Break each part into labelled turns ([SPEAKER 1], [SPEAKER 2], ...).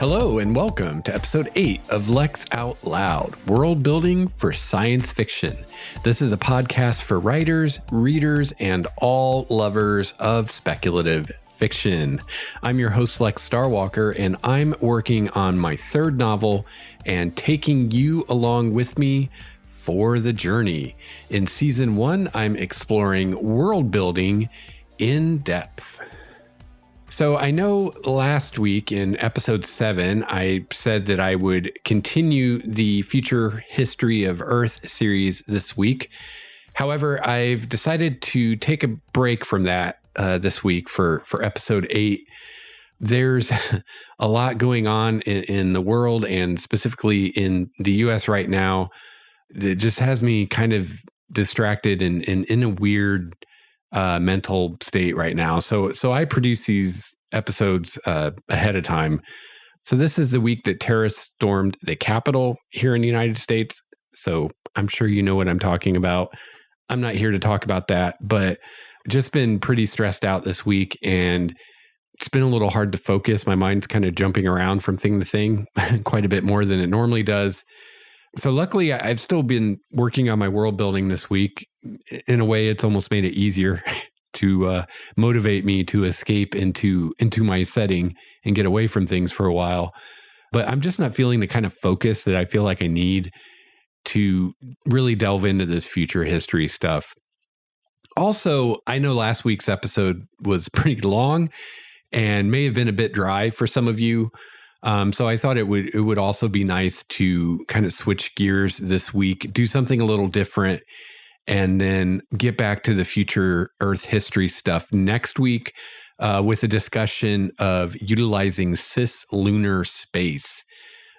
[SPEAKER 1] Hello and welcome to episode 8 of Lex Out Loud, world building for science fiction. This is a podcast for writers, readers, and all lovers of speculative fiction. I'm your host, Lex Starwalker, and I'm working on my third novel and taking you along with me for the journey. In season 1, I'm exploring world building in depth. So I know last week in episode 7, I said that I would continue the Future History of Earth series this week. However, I've decided to take a break from that this week for episode 8. There's a lot going on in the world and specifically in the US right now that just has me kind of distracted and in a weird mental state right now. So I produce these episodes ahead of time. So this is the week that terrorists stormed the Capitol here in the United States. So I'm sure you know what I'm talking about. I'm not here to talk about that, but just been pretty stressed out this week and it's been a little hard to focus. My mind's kind of jumping around from thing to thing quite a bit more than it normally does. So luckily, I've still been working on my world building this week. In a way, it's almost made it easier to motivate me to escape into my setting and get away from things for a while. But I'm just not feeling the kind of focus that I feel like I need to really delve into this future history stuff. Also, I know last week's episode was pretty long and may have been a bit dry for some of you. So I thought it would also be nice to kind of switch gears this week, do something a little different, and then get back to the future Earth history stuff next week with a discussion of utilizing cislunar space,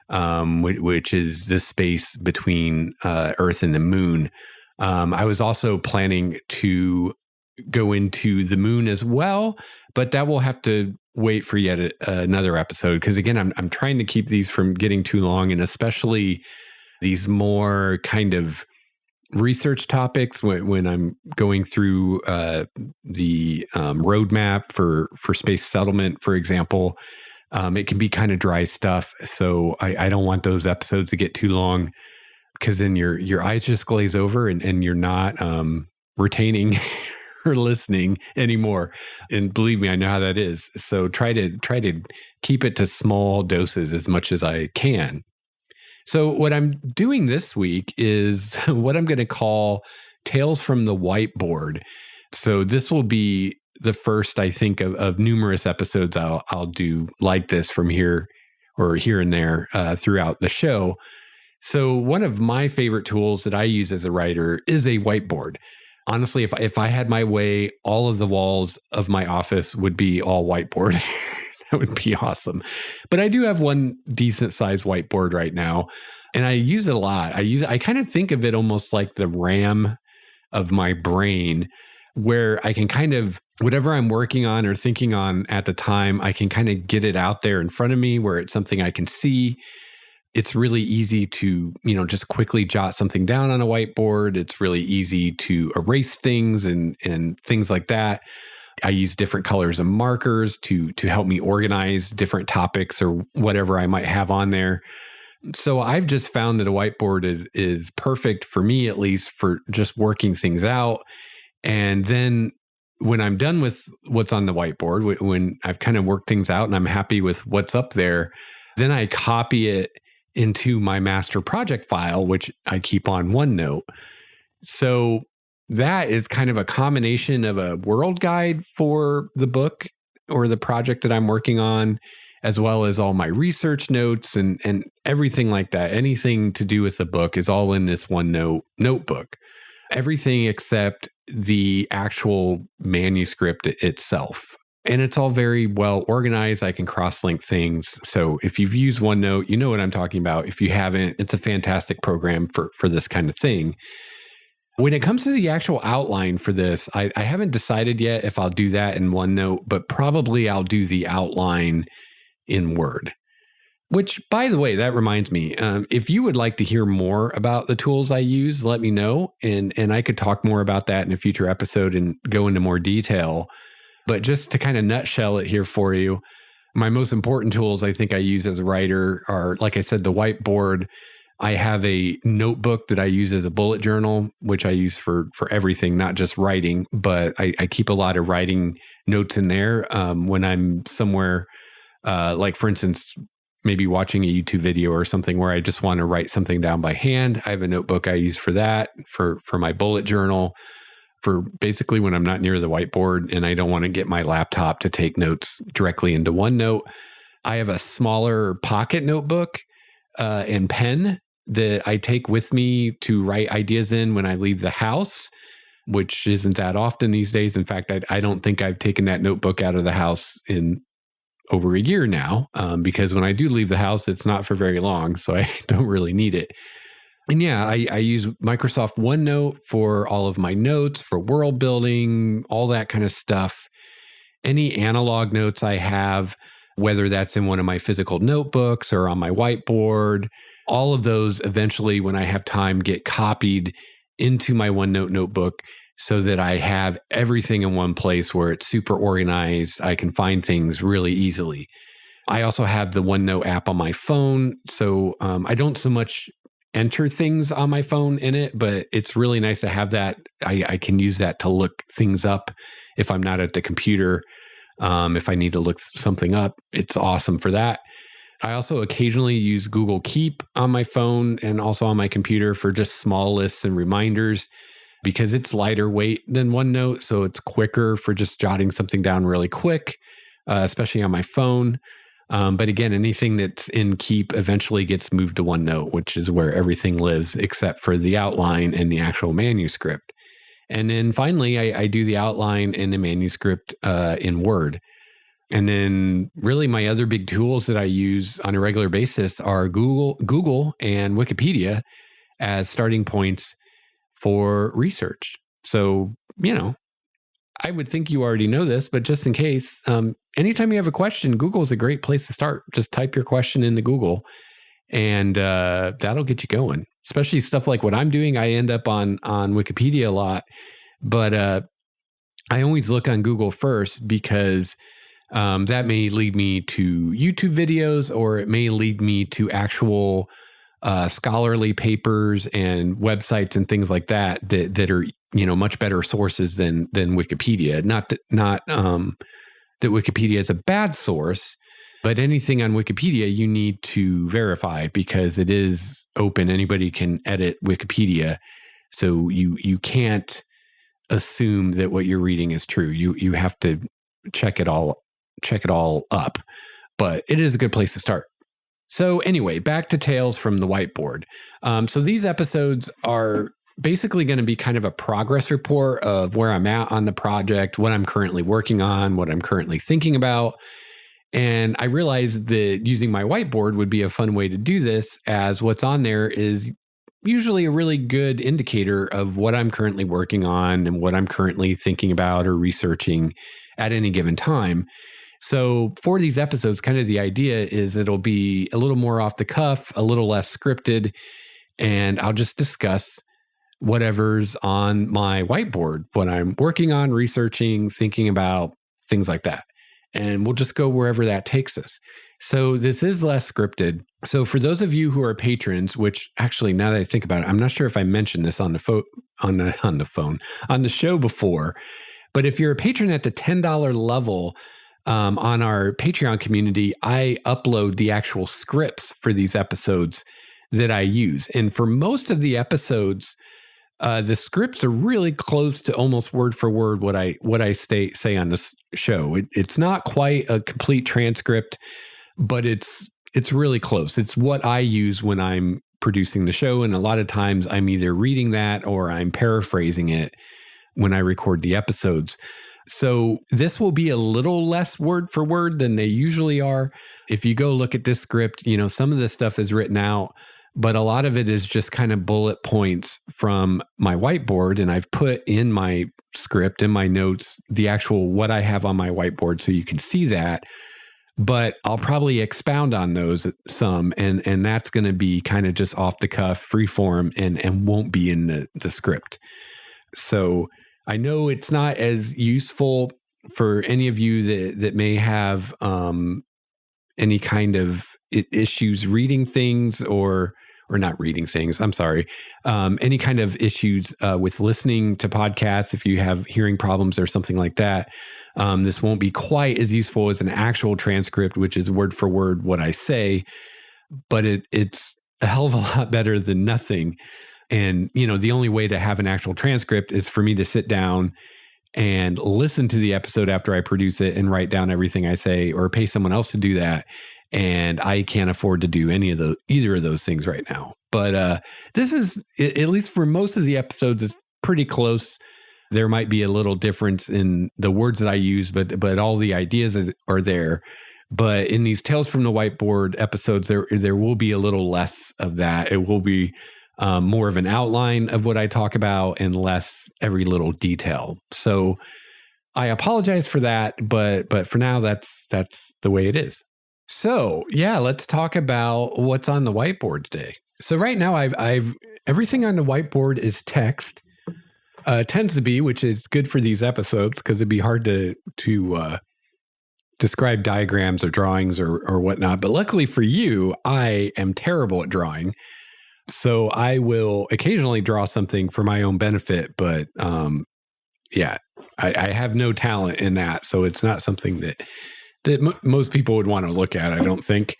[SPEAKER 1] which is the space between Earth and the moon. I was also planning to go into the moon as well, but that will have to wait for yet another episode because again, I'm trying to keep these from getting too long, and especially these more kind of research topics when I'm going through the roadmap for space settlement, for example. It can be kind of dry stuff, so I don't want those episodes to get too long because then your eyes just glaze over and you're not retaining or listening anymore. And believe me, I know how that is. So try to keep it to small doses as much as I can. So what I'm doing this week is what I'm going to call Tales from the Whiteboard. So this will be the first, I think, of numerous episodes I'll do like this from here or here and there throughout the show. So one of my favorite tools that I use as a writer is a whiteboard. Honestly, if I had my way, all of the walls of my office would be all whiteboard. That would be awesome. But I do have one decent sized whiteboard right now, and I use it a lot. I kind of think of it almost like the RAM of my brain, where I can kind of, whatever I'm working on or thinking on at the time, I can kind of get it out there in front of me where it's something I can see. It's really easy to, just quickly jot something down on a whiteboard. It's really easy to erase things and things like that. I use different colors of markers to help me organize different topics or whatever I might have on there. So I've just found that a whiteboard is perfect for me, at least for just working things out. And then when I'm done with what's on the whiteboard, when I've kind of worked things out and I'm happy with what's up there, then I copy it into my master project file, which I keep on OneNote. So that is kind of a combination of a world guide for the book or the project that I'm working on, as well as all my research notes and everything like that. Anything to do with the book is all in this OneNote notebook. Everything except the actual manuscript itself. And it's all very well organized. I can cross-link things. So if you've used OneNote, you know what I'm talking about. If you haven't, it's a fantastic program for this kind of thing. When it comes to the actual outline for this, I haven't decided yet if I'll do that in OneNote, but probably I'll do the outline in Word. Which, by the way, that reminds me, if you would like to hear more about the tools I use, let me know. And I could talk more about that in a future episode and go into more detail. But just to kind of nutshell it here for you, My most important tools I think I use as a writer are, like I said, the whiteboard. I have a notebook that I use as a bullet journal, which I use for everything, not just writing, but I keep a lot of writing notes in there when I'm somewhere, like for instance, maybe watching a YouTube video or something where I just want to write something down by hand. I have a notebook I use for that, for my bullet journal, for basically when I'm not near the whiteboard and I don't want to get my laptop to take notes directly into OneNote. I have a smaller pocket notebook and pen that I take with me to write ideas in when I leave the house, which isn't that often these days. In fact, I don't think I've taken that notebook out of the house in over a year now, because when I do leave the house, it's not for very long, so I don't really need it. And yeah, I use Microsoft OneNote for all of my notes, for world building, all that kind of stuff. Any analog notes I have, whether that's in one of my physical notebooks or on my whiteboard, all of those eventually, when I have time, get copied into my OneNote notebook so that I have everything in one place where it's super organized. I can find things really easily. I also have the OneNote app on my phone. So I don't so much enter things on my phone in it, but it's really nice to have that. I can use that to look things up if I'm not at the computer. If I need to look something up, it's awesome for that. I also occasionally use Google Keep on my phone and also on my computer for just small lists and reminders because it's lighter weight than OneNote. So it's quicker for just jotting something down really quick, especially on my phone. But again, anything that's in Keep eventually gets moved to OneNote, which is where everything lives except for the outline and the actual manuscript. And then finally, I do the outline and the manuscript in Word. And then really my other big tools that I use on a regular basis are Google and Wikipedia as starting points for research. So, I would think you already know this, but just in case, anytime you have a question, Google is a great place to start. Just type your question into Google and that'll get you going. Especially stuff like what I'm doing. I end up on Wikipedia a lot, but I always look on Google first because that may lead me to YouTube videos, or it may lead me to actual scholarly papers and websites and things like that are much better sources than Wikipedia. Not that Wikipedia is a bad source, but anything on Wikipedia you need to verify because it is open. Anybody can edit Wikipedia, so you can't assume that what you're reading is true. You have to check it all up, but it is a good place to start. So anyway, back to Tales from the Whiteboard. So these episodes are basically going to be kind of a progress report of where I'm at on the project, what I'm currently working on, what I'm currently thinking about. And I realized that using my whiteboard would be a fun way to do this, as what's on there is usually a really good indicator of what I'm currently working on and what I'm currently thinking about or researching at any given time. So for these episodes, kind of the idea is it'll be a little more off the cuff, a little less scripted, and I'll just discuss whatever's on my whiteboard, what I'm working on, researching, thinking about, things like that. And we'll just go wherever that takes us. So this is less scripted. So for those of you who are patrons, which actually, now that I think about it, I'm not sure if I mentioned this on the show before, but if you're a patron at the $10 level, on our Patreon community, I upload the actual scripts for these episodes that I use. And for most of the episodes, the scripts are really close to almost word for word what I say on this show. It's not quite a complete transcript, but it's really close. It's what I use when I'm producing the show. And a lot of times I'm either reading that or I'm paraphrasing it when I record the episodes. So this will be a little less word for word than they usually are. If you go look at this script, some of this stuff is written out, but a lot of it is just kind of bullet points from my whiteboard. And I've put in my script, in my notes, the actual what I have on my whiteboard so you can see that. But I'll probably expound on those some, and that's going to be kind of just off the cuff, free form, and won't be in the script. So I know it's not as useful for any of you that may have any kind of issues reading things or not reading things, I'm sorry, any kind of issues with listening to podcasts, if you have hearing problems or something like that, this won't be quite as useful as an actual transcript, which is word for word what I say, but it's a hell of a lot better than nothing. And, the only way to have an actual transcript is for me to sit down and listen to the episode after I produce it and write down everything I say or pay someone else to do that. And I can't afford to do either of those things right now. But this is, at least for most of the episodes, it's pretty close. There might be a little difference in the words that I use, but all the ideas are there. But in these Tales from the Whiteboard episodes, there will be a little less of that. It will be more of an outline of what I talk about and less every little detail. So I apologize for that, but for now, that's the way it is. So yeah, let's talk about what's on the whiteboard today. So right now, I've everything on the whiteboard is text. Tends to be, which is good for these episodes because it'd be hard to describe diagrams or drawings or whatnot. But luckily for you, I am terrible at drawing. So I will occasionally draw something for my own benefit, but I have no talent in that. So it's not something that most people would want to look at, I don't think.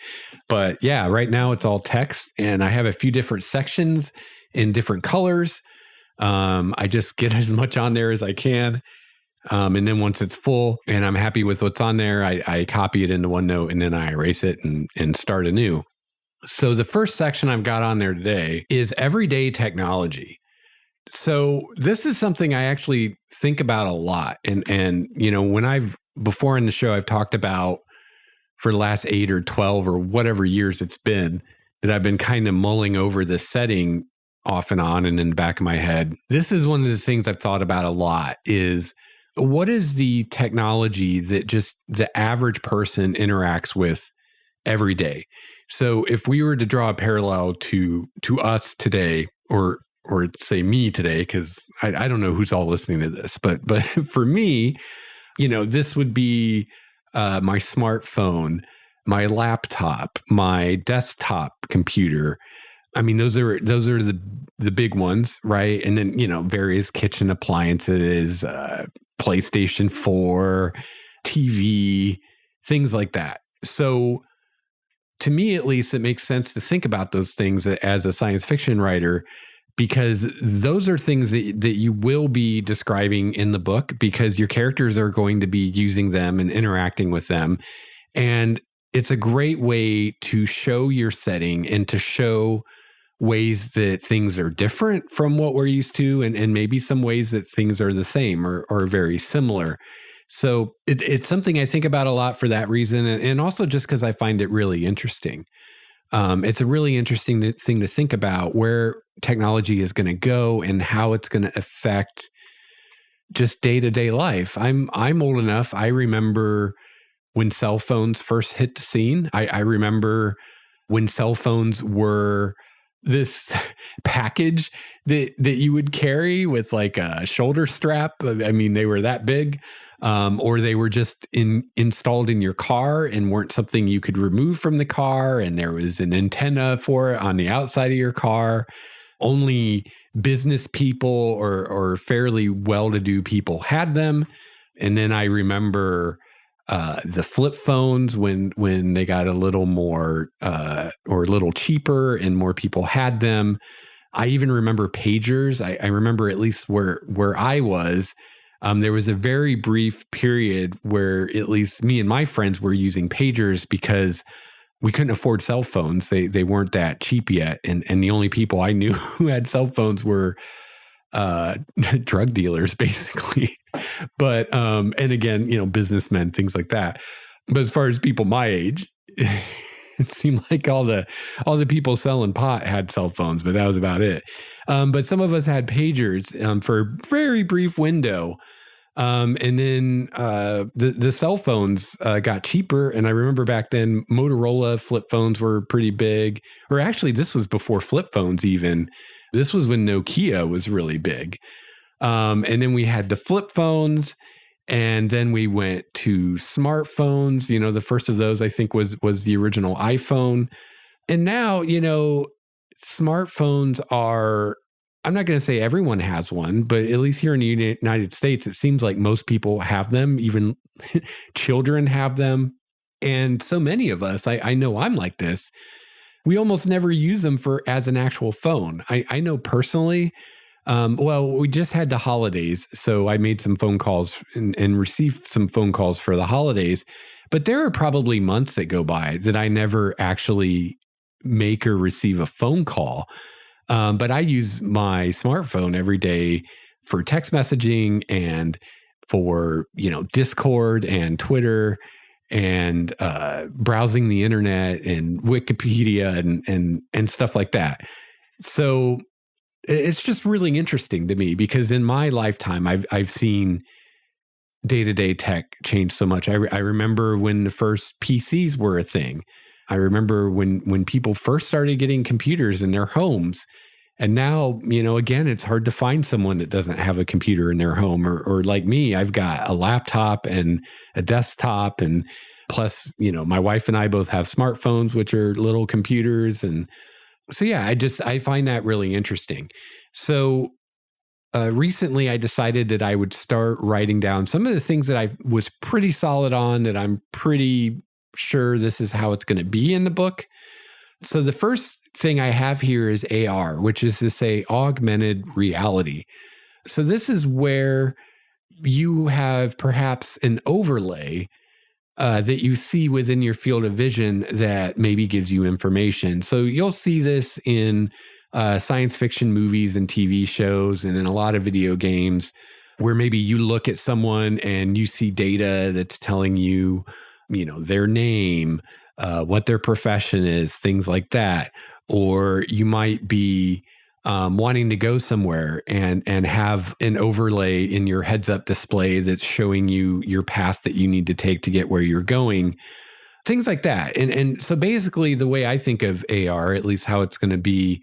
[SPEAKER 1] But yeah, right now it's all text and I have a few different sections in different colors. I just get as much on there as I can. And then once it's full and I'm happy with what's on there, I copy it into OneNote and then I erase it and start anew. So the first section I've got on there today is everyday technology. So this is something I actually think about a lot. And when before in the show, I've talked about for the last 8 or 12 or whatever years it's been that I've been kind of mulling over this setting off and on and in the back of my head. This is one of the things I've thought about a lot is what is the technology that just the average person interacts with every day? So if we were to draw a parallel to us today, or say me today, because I don't know who's all listening to this, but for me, this would be my smartphone, my laptop, my desktop computer. I mean, those are the big ones, right? And then various kitchen appliances, PlayStation 4, TV, things like that. So to me, at least, it makes sense to think about those things as a science fiction writer, because those are things that you will be describing in the book because your characters are going to be using them and interacting with them. And it's a great way to show your setting and to show ways that things are different from what we're used to and maybe some ways that things are the same or very similar. So it's something I think about a lot for that reason, and also just because I find it really interesting. It's a really interesting thing to think about where technology is going to go and how it's going to affect just day-to-day life. I'm old enough. I remember when cell phones first hit the scene. I remember when cell phones were this package that you would carry with like a shoulder strap. I mean, they were that big. Or they were just installed in your car and weren't something you could remove from the car. And there was an antenna for it on the outside of your car. Only business people or fairly well-to-do people had them. And then I remember the flip phones when they got a little more or a little cheaper and more people had them. I even remember pagers. I remember at least where I was. There was a very brief period where at least me and my friends were using pagers because we couldn't afford cell phones. They weren't that cheap yet. And the only people I knew who had cell phones were drug dealers, basically. But, and again, businessmen, things like that. But as far as people my age, it seemed like all the people selling pot had cell phones, but that was about it. But some of us had pagers for a very brief window. And then the cell phones got cheaper. And I remember back then, Motorola flip phones were pretty big. Or actually, this was before flip phones even. This was when Nokia was really big. And then we had the flip phones. And then we went to smartphones. The first of those I think was the original iPhone. And now, smartphones are, I'm not going to say everyone has one, but at least here in the United States, it seems like most people have them, even children have them. And so many of us, I know I'm like this, we almost never use them as an actual phone. I know personally, well, we just had the holidays, so I made some phone calls and received some phone calls for the holidays. But there are probably months that go by that I never actually make or receive a phone call. But I use my smartphone every day for text messaging and for, Discord and Twitter and browsing the internet and Wikipedia and stuff like that. So it's just really interesting to me because in my lifetime, I've seen day-to-day tech change so much. I remember when the first PCs were a thing. I remember when people first started getting computers in their homes. And now, again, it's hard to find someone that doesn't have a computer in their home or like me, I've got a laptop and a desktop. And plus, my wife and I both have smartphones, which are little computers. And so, yeah, I find that really interesting. So recently I decided that I would start writing down some of the things that I was pretty solid on, that I'm pretty sure this is how it's going to be in the book. So the first thing I have here is AR, which is to say augmented reality. So this is where you have perhaps an overlay that you see within your field of vision that maybe gives you information. So you'll see this in science fiction movies and TV shows and in a lot of video games where maybe you look at someone and you see data that's telling you, their name, what their profession is, things like that. Or you might be wanting to go somewhere and have an overlay in your heads-up display that's showing you your path that you need to take to get where you're going, things like that. And so basically the way I think of AR, at least how it's going to be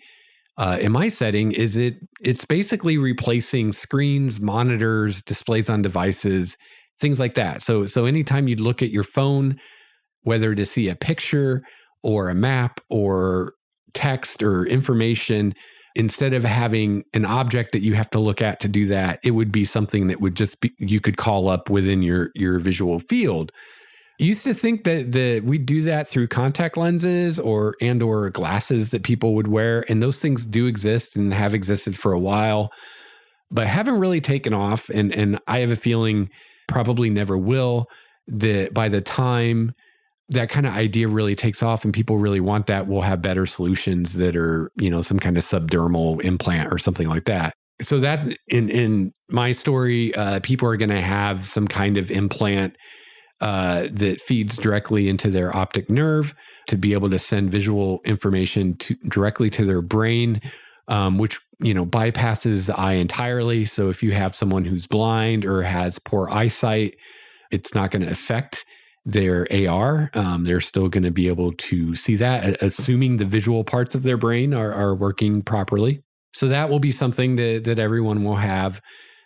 [SPEAKER 1] in my setting, is it's basically replacing screens, monitors, displays on devices, things like that. So anytime you look at your phone, whether to see a picture or a map or text or information, instead of having an object that you have to look at to do that, it would be something that would just be, you could call up within your visual field. I used to think that we do that through contact lenses or glasses that people would wear. And those things do exist and have existed for a while, but haven't really taken off. And I have a feeling probably never will, that by the time that kind of idea really takes off and people really want that, we'll have better solutions that are, some kind of subdermal implant or something like that. So that in my story, people are going to have some kind of implant that feeds directly into their optic nerve to be able to send visual information directly to their brain, which, bypasses the eye entirely. So if you have someone who's blind or has poor eyesight, it's not going to affect their AR. They're still going to be able to see that, assuming the visual parts of their brain are working properly. So that will be something that everyone will have.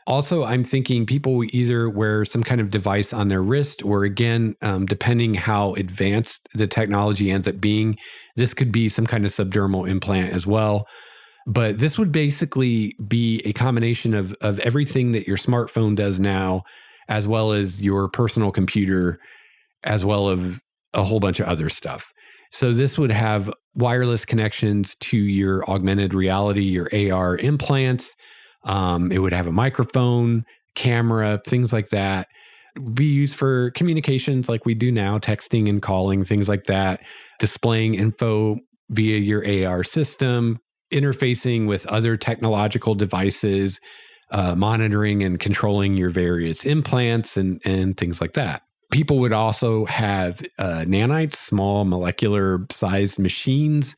[SPEAKER 1] Also, I'm thinking people will either wear some kind of device on their wrist, or again, depending how advanced the technology ends up being, this could be some kind of subdermal implant as well. But this would basically be a combination of everything that your smartphone does now, as well as your personal computer, as well as a whole bunch of other stuff. So this would have wireless connections to your augmented reality, your AR implants. It would have a microphone, camera, things like that. It would be used for communications like we do now, texting and calling, things like that, displaying info via your AR system, interfacing with other technological devices, monitoring and controlling your various implants and things like that. People would also have nanites, small molecular sized machines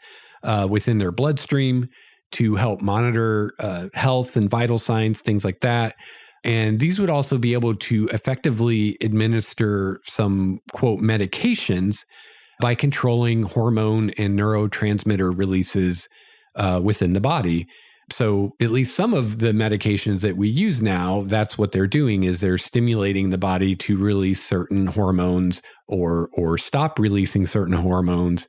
[SPEAKER 1] within their bloodstream to help monitor health and vital signs, things like that. And these would also be able to effectively administer some, quote, medications by controlling hormone and neurotransmitter releases within the body. So at least some of the medications that we use now, that's what they're doing, is they're stimulating the body to release certain hormones or stop releasing certain hormones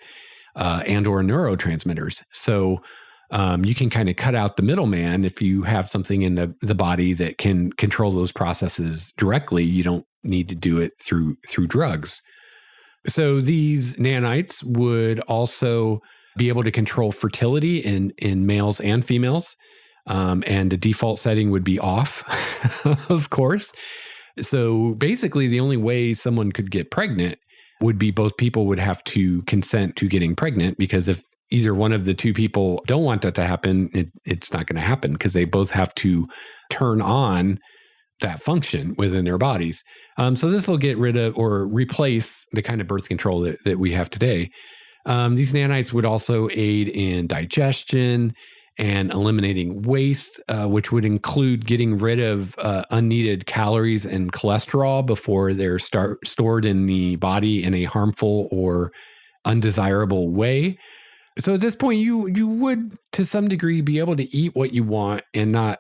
[SPEAKER 1] and or neurotransmitters. So you can kind of cut out the middleman. If you have something in the body that can control those processes directly, you don't need to do it through drugs. So these nanites would also be able to control fertility in males and females. And the default setting would be off, of course. So basically, the only way someone could get pregnant would be both people would have to consent to getting pregnant, because if either one of the two people don't want that to happen, it's not going to happen, because they both have to turn on that function within their bodies. So this will get rid of or replace the kind of birth control that we have today. These nanites would also aid in digestion and eliminating waste, which would include getting rid of unneeded calories and cholesterol before they're stored in the body in a harmful or undesirable way. So at this point, you would, to some degree, be able to eat what you want and not,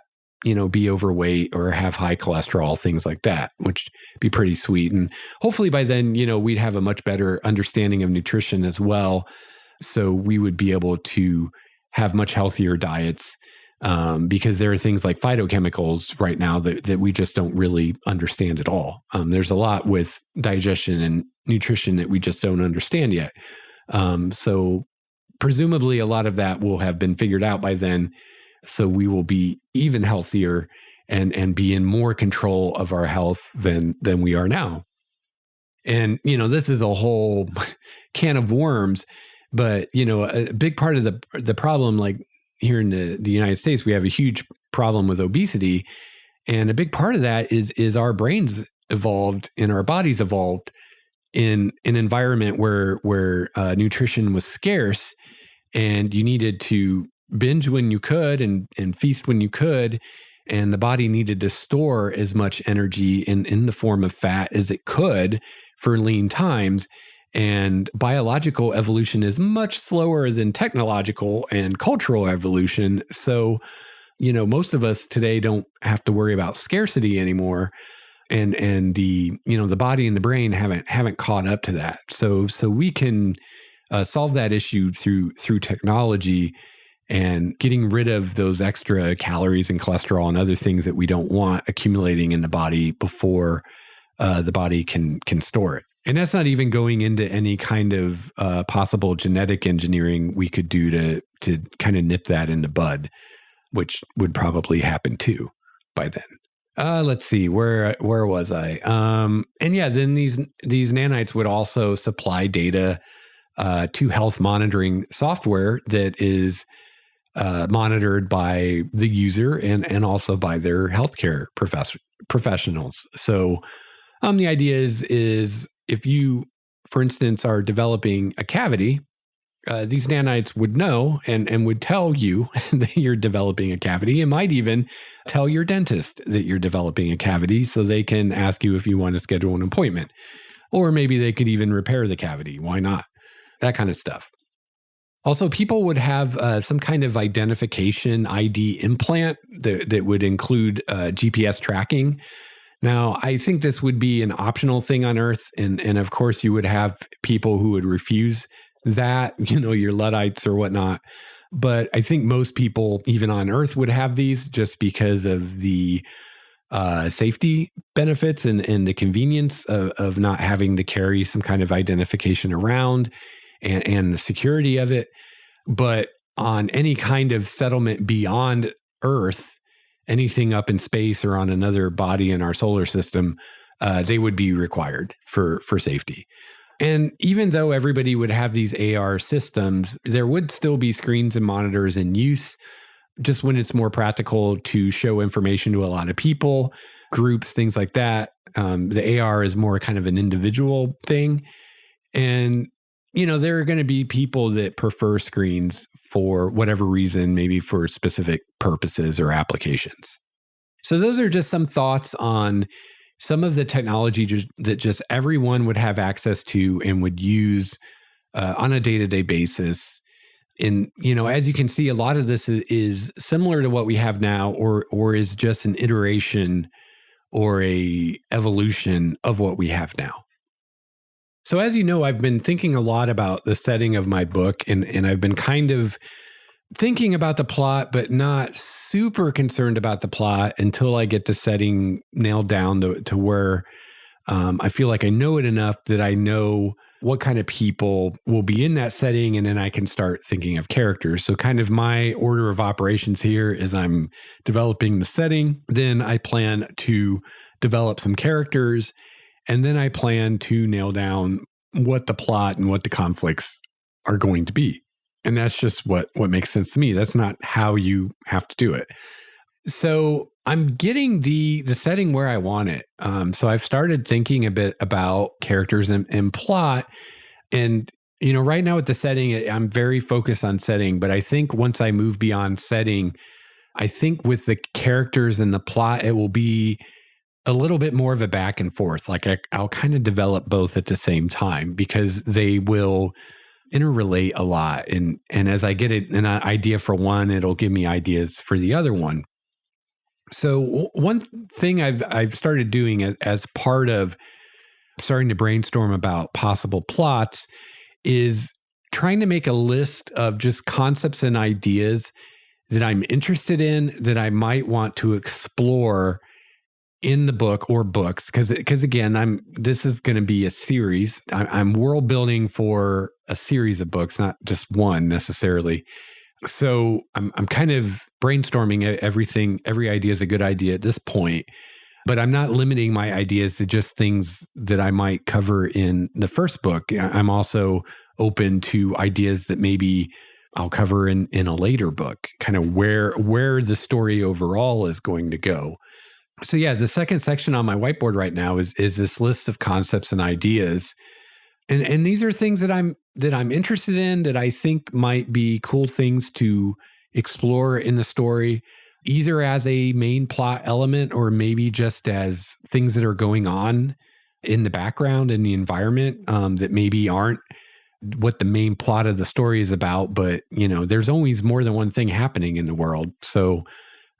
[SPEAKER 1] be overweight or have high cholesterol, things like that, which be pretty sweet. And hopefully by then, we'd have a much better understanding of nutrition as well. So we would be able to have much healthier diets, because there are things like phytochemicals right now that we just don't really understand at all. There's a lot with digestion and nutrition that we just don't understand yet. So presumably a lot of that will have been figured out by then. So we will be even healthier and be in more control of our health than we are now. And, this is a whole can of worms, but, a big part of the problem, like here in the United States, we have a huge problem with obesity. And a big part of that is our brains evolved and our bodies evolved in an environment where nutrition was scarce, and you needed to binge when you could and feast when you could. And the body needed to store as much energy in the form of fat as it could for lean times. And biological evolution is much slower than technological and cultural evolution. So, most of us today don't have to worry about scarcity anymore. And the body and the brain haven't caught up to that. So we can solve that issue through technology and getting rid of those extra calories and cholesterol and other things that we don't want accumulating in the body before the body can store it. And that's not even going into any kind of possible genetic engineering we could do to kind of nip that in the bud, which would probably happen too by then. Let's see, where was I? And yeah, then these nanites would also supply data to health monitoring software that is monitored by the user and also by their healthcare professionals. So the idea is if you, for instance, are developing a cavity, these nanites would know and would tell you that you're developing a cavity. It might even tell your dentist that you're developing a cavity, so they can ask you if you want to schedule an appointment. Or maybe they could even repair the cavity. Why not? That kind of stuff. Also, people would have some kind of identification ID implant that would include GPS tracking. Now, I think this would be an optional thing on Earth. And of course, you would have people who would refuse that, your Luddites or whatnot. But I think most people, even on Earth, would have these just because of the safety benefits and the convenience of not having to carry some kind of identification around. And the security of it. But on any kind of settlement beyond Earth, anything up in space or on another body in our solar system, they would be required for safety. And even though everybody would have these AR systems, there would still be screens and monitors in use, just when it's more practical to show information to a lot of people, groups, things like that. The AR is more kind of an individual thing. And there are going to be people that prefer screens for whatever reason, maybe for specific purposes or applications. So those are just some thoughts on some of the technology that just everyone would have access to and would use on a day-to-day basis. And, as you can see, a lot of this is similar to what we have now, or is just an iteration or a evolution of what we have now. So as you know, I've been thinking a lot about the setting of my book, and I've been kind of thinking about the plot, but not super concerned about the plot until I get the setting nailed down to where I feel like I know it enough that I know what kind of people will be in that setting, and then I can start thinking of characters. So kind of my order of operations here is I'm developing the setting, then I plan to develop some characters, and then I plan to nail down what the plot and what the conflicts are going to be. And that's just what makes sense to me. That's not how you have to do it. So I'm getting the setting where I want it. So I've started thinking a bit about characters and plot. And, right now with the setting, I'm very focused on setting. But I think once I move beyond setting, I think with the characters and the plot, it will be a little bit more of a back and forth. Like I'll kind of develop both at the same time because they will interrelate a lot. And as I get an idea for one, it'll give me ideas for the other one. So one thing I've started doing as part of starting to brainstorm about possible plots is trying to make a list of just concepts and ideas that I'm interested in that I might want to explore in the book or books. Because again, this is going to be a series. I'm world building for a series of books, not just one necessarily. So I'm kind of brainstorming everything. Every idea is a good idea at this point, but I'm not limiting my ideas to just things that I might cover in the first book. I'm also open to ideas that maybe I'll cover in a later book, kind of where the story overall is going to go. So yeah, the second section on my whiteboard right now is this list of concepts and ideas. And these are things that I'm interested in, that I think might be cool things to explore in the story, either as a main plot element or maybe just as things that are going on in the background in the environment that maybe aren't what the main plot of the story is about. But there's always more than one thing happening in the world, so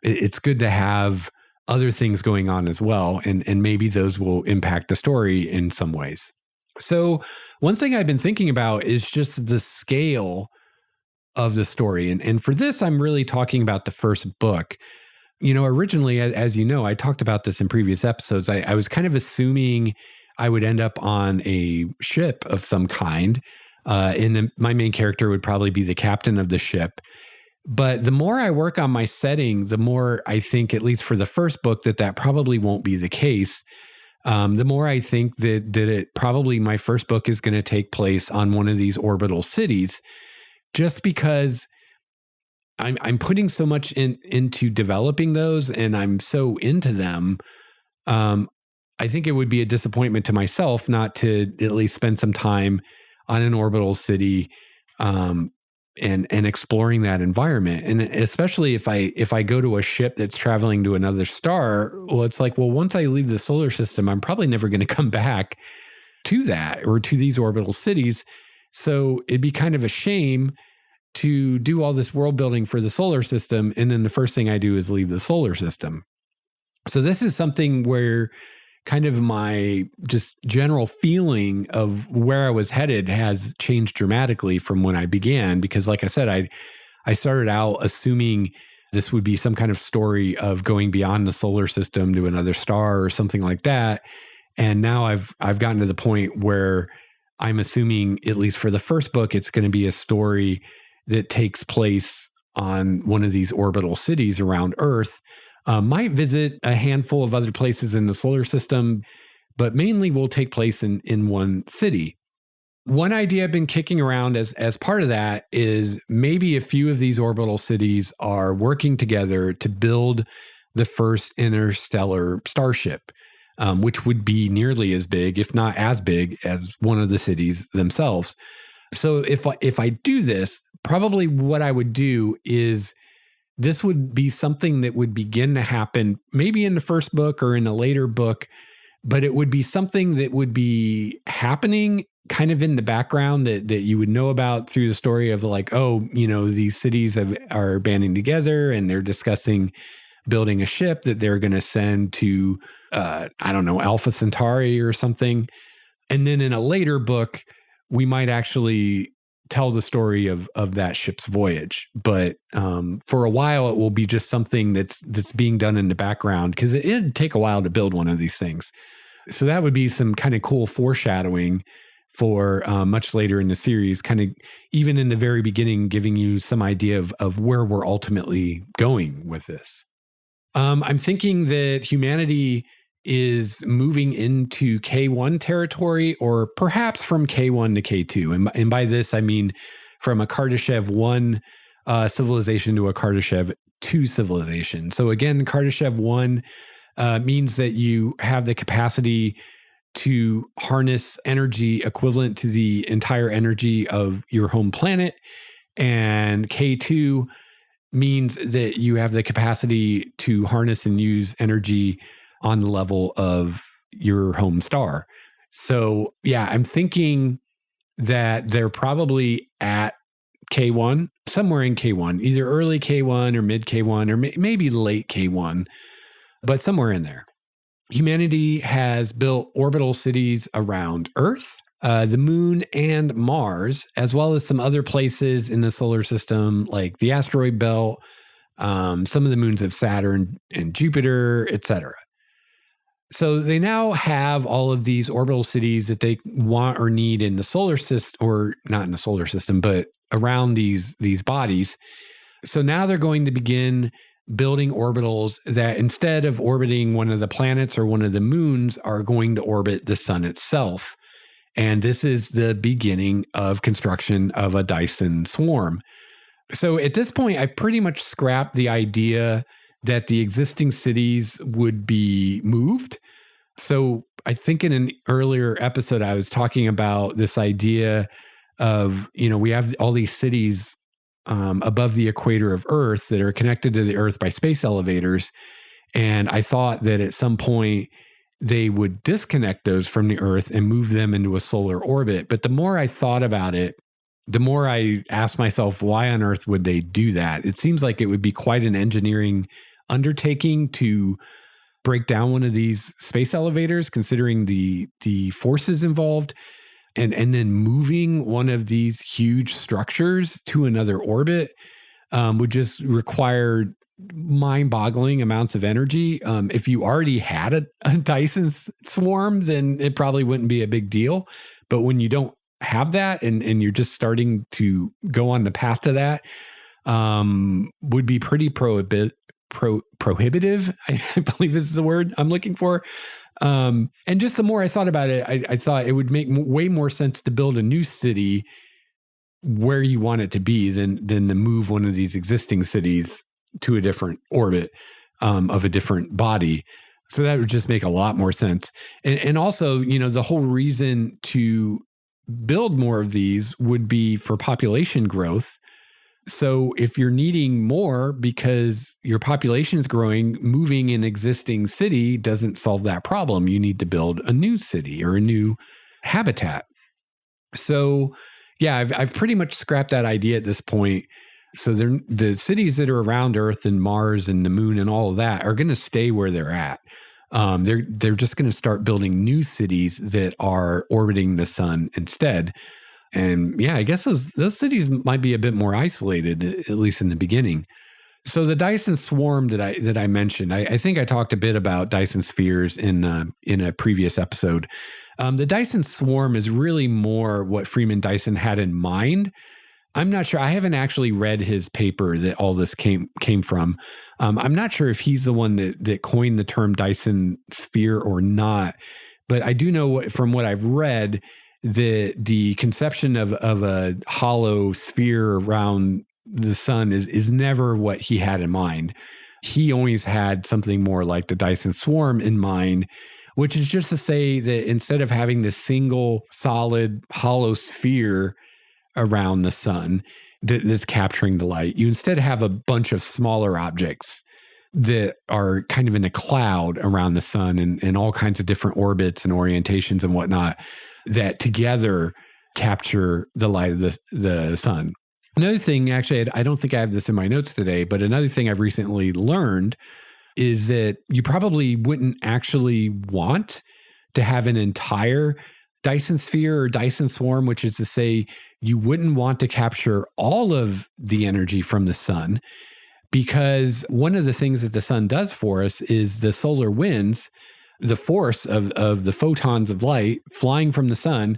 [SPEAKER 1] it's good to have other things going on as well, and maybe those will impact the story in some ways. So one thing I've been thinking about is just the scale of the story. And for this, I'm really talking about the first book. Originally, as you know, I talked about this in previous episodes. I was kind of assuming I would end up on a ship of some kind. And my main character would probably be the captain of the ship. But the more I work on my setting, the more I think, at least for the first book, that probably won't be the case. The more I think that it probably my first book is going to take place on one of these orbital cities, just because I'm putting so much into developing those, and I'm so into them. I think it would be a disappointment to myself not to at least spend some time on an orbital city, and exploring that environment. And especially if I go to a ship that's traveling to another star, well, it's like, well, once I leave the solar system, I'm probably never going to come back to that or to these orbital cities. So it'd be kind of a shame to do all this world building for the solar system, and then the first thing I do is leave the solar system. So this is something where kind of my just general feeling of where I was headed has changed dramatically from when I began, because like I said, I started out assuming this would be some kind of story of going beyond the solar system to another star or something like that. And now I've gotten to the point where I'm assuming, at least for the first book, it's going to be a story that takes place on one of these orbital cities around Earth. Might visit a handful of other places in the solar system, but mainly will take place in one city. One idea I've been kicking around as part of that is maybe a few of these orbital cities are working together to build the first interstellar starship, which would be nearly as big, if not as big, as one of the cities themselves. So if I do this, probably what I would do is this would be something that would begin to happen maybe in the first book or in a later book, but it would be something that would be happening kind of in the background that you would know about through the story of like, oh, these cities are banding together and they're discussing building a ship that they're going to send to, I don't know, Alpha Centauri or something. And then in a later book, we might actually tell the story of that ship's voyage. But for a while, it will be just something that's being done in the background because it'd take a while to build one of these things. So that would be some kind of cool foreshadowing for much later in the series, kind of even in the very beginning, giving you some idea of where we're ultimately going with this. I'm thinking that humanity is moving into K1 territory, or perhaps from K1 to K2. And by this, I mean from a Kardashev 1 civilization to a Kardashev 2 civilization. So again, Kardashev 1 means that you have the capacity to harness energy equivalent to the entire energy of your home planet. And K2 means that you have the capacity to harness and use energy on the level of your home star. So yeah, I'm thinking that they're probably at K1, somewhere in K1, either early K1 or mid K1 or maybe late K1, but somewhere in there. Humanity has built orbital cities around Earth, the moon, and Mars, as well as some other places in the solar system, like the asteroid belt, some of the moons of Saturn and Jupiter, etc. So they now have all of these orbital cities that they want or need in the solar system, or not in the solar system, but around these bodies. So now they're going to begin building orbitals that, instead of orbiting one of the planets or one of the moons, are going to orbit the sun itself. And this is the beginning of construction of a Dyson Swarm. So at this point, I pretty much scrapped the idea that the existing cities would be moved. So I think in an earlier episode, I was talking about this idea of, we have all these cities above the equator of Earth that are connected to the Earth by space elevators. And I thought that at some point they would disconnect those from the Earth and move them into a solar orbit. But the more I thought about it, the more I asked myself, why on earth would they do that? It seems like it would be quite an engineering undertaking to break down one of these space elevators, considering the forces involved. And then moving one of these huge structures to another orbit would just require mind-boggling amounts of energy. If you already had a Dyson Swarm, then it probably wouldn't be a big deal. But when you don't have that and you're just starting to go on the path to that, would be pretty prohibitive. I believe is the word I'm looking for. And just the more I thought about it, I thought it would make way more sense to build a new city where you want it to be than to move one of these existing cities to a different orbit of a different body. So that would just make a lot more sense. And also, the whole reason to build more of these would be for population growth. So if you're needing more because your population is growing, moving an existing city doesn't solve that problem. You need to build a new city or a new habitat. So yeah, I've pretty much scrapped that idea at this point. So the cities that are around Earth and Mars and the moon and all of that are going to stay where they're at. They're just going to start building new cities that are orbiting the sun instead. And yeah, I guess those cities might be a bit more isolated, at least in the beginning. So the Dyson Swarm that I mentioned, I think I talked a bit about Dyson spheres in a previous episode. The Dyson Swarm is really more what Freeman Dyson had in mind. I'm not sure. I haven't actually read his paper that all this came from. I'm not sure if he's the one that coined the term Dyson sphere or not. But I do know from what I've read, the conception of a hollow sphere around the sun is never what he had in mind. He always had something more like the Dyson Swarm in mind, which is just to say that instead of having this single solid hollow sphere around the sun that's capturing the light, you instead have a bunch of smaller objects that are kind of in a cloud around the sun and all kinds of different orbits and orientations and whatnot. that together capture the light of the sun. Another thing, actually, I don't think I have this in my notes today, but another thing I've recently learned is that you probably wouldn't actually want to have an entire Dyson sphere or Dyson swarm, which is to say you wouldn't want to capture all of the energy from the sun, because one of the things that the sun does for us is the solar winds, the force of the photons of light flying from the sun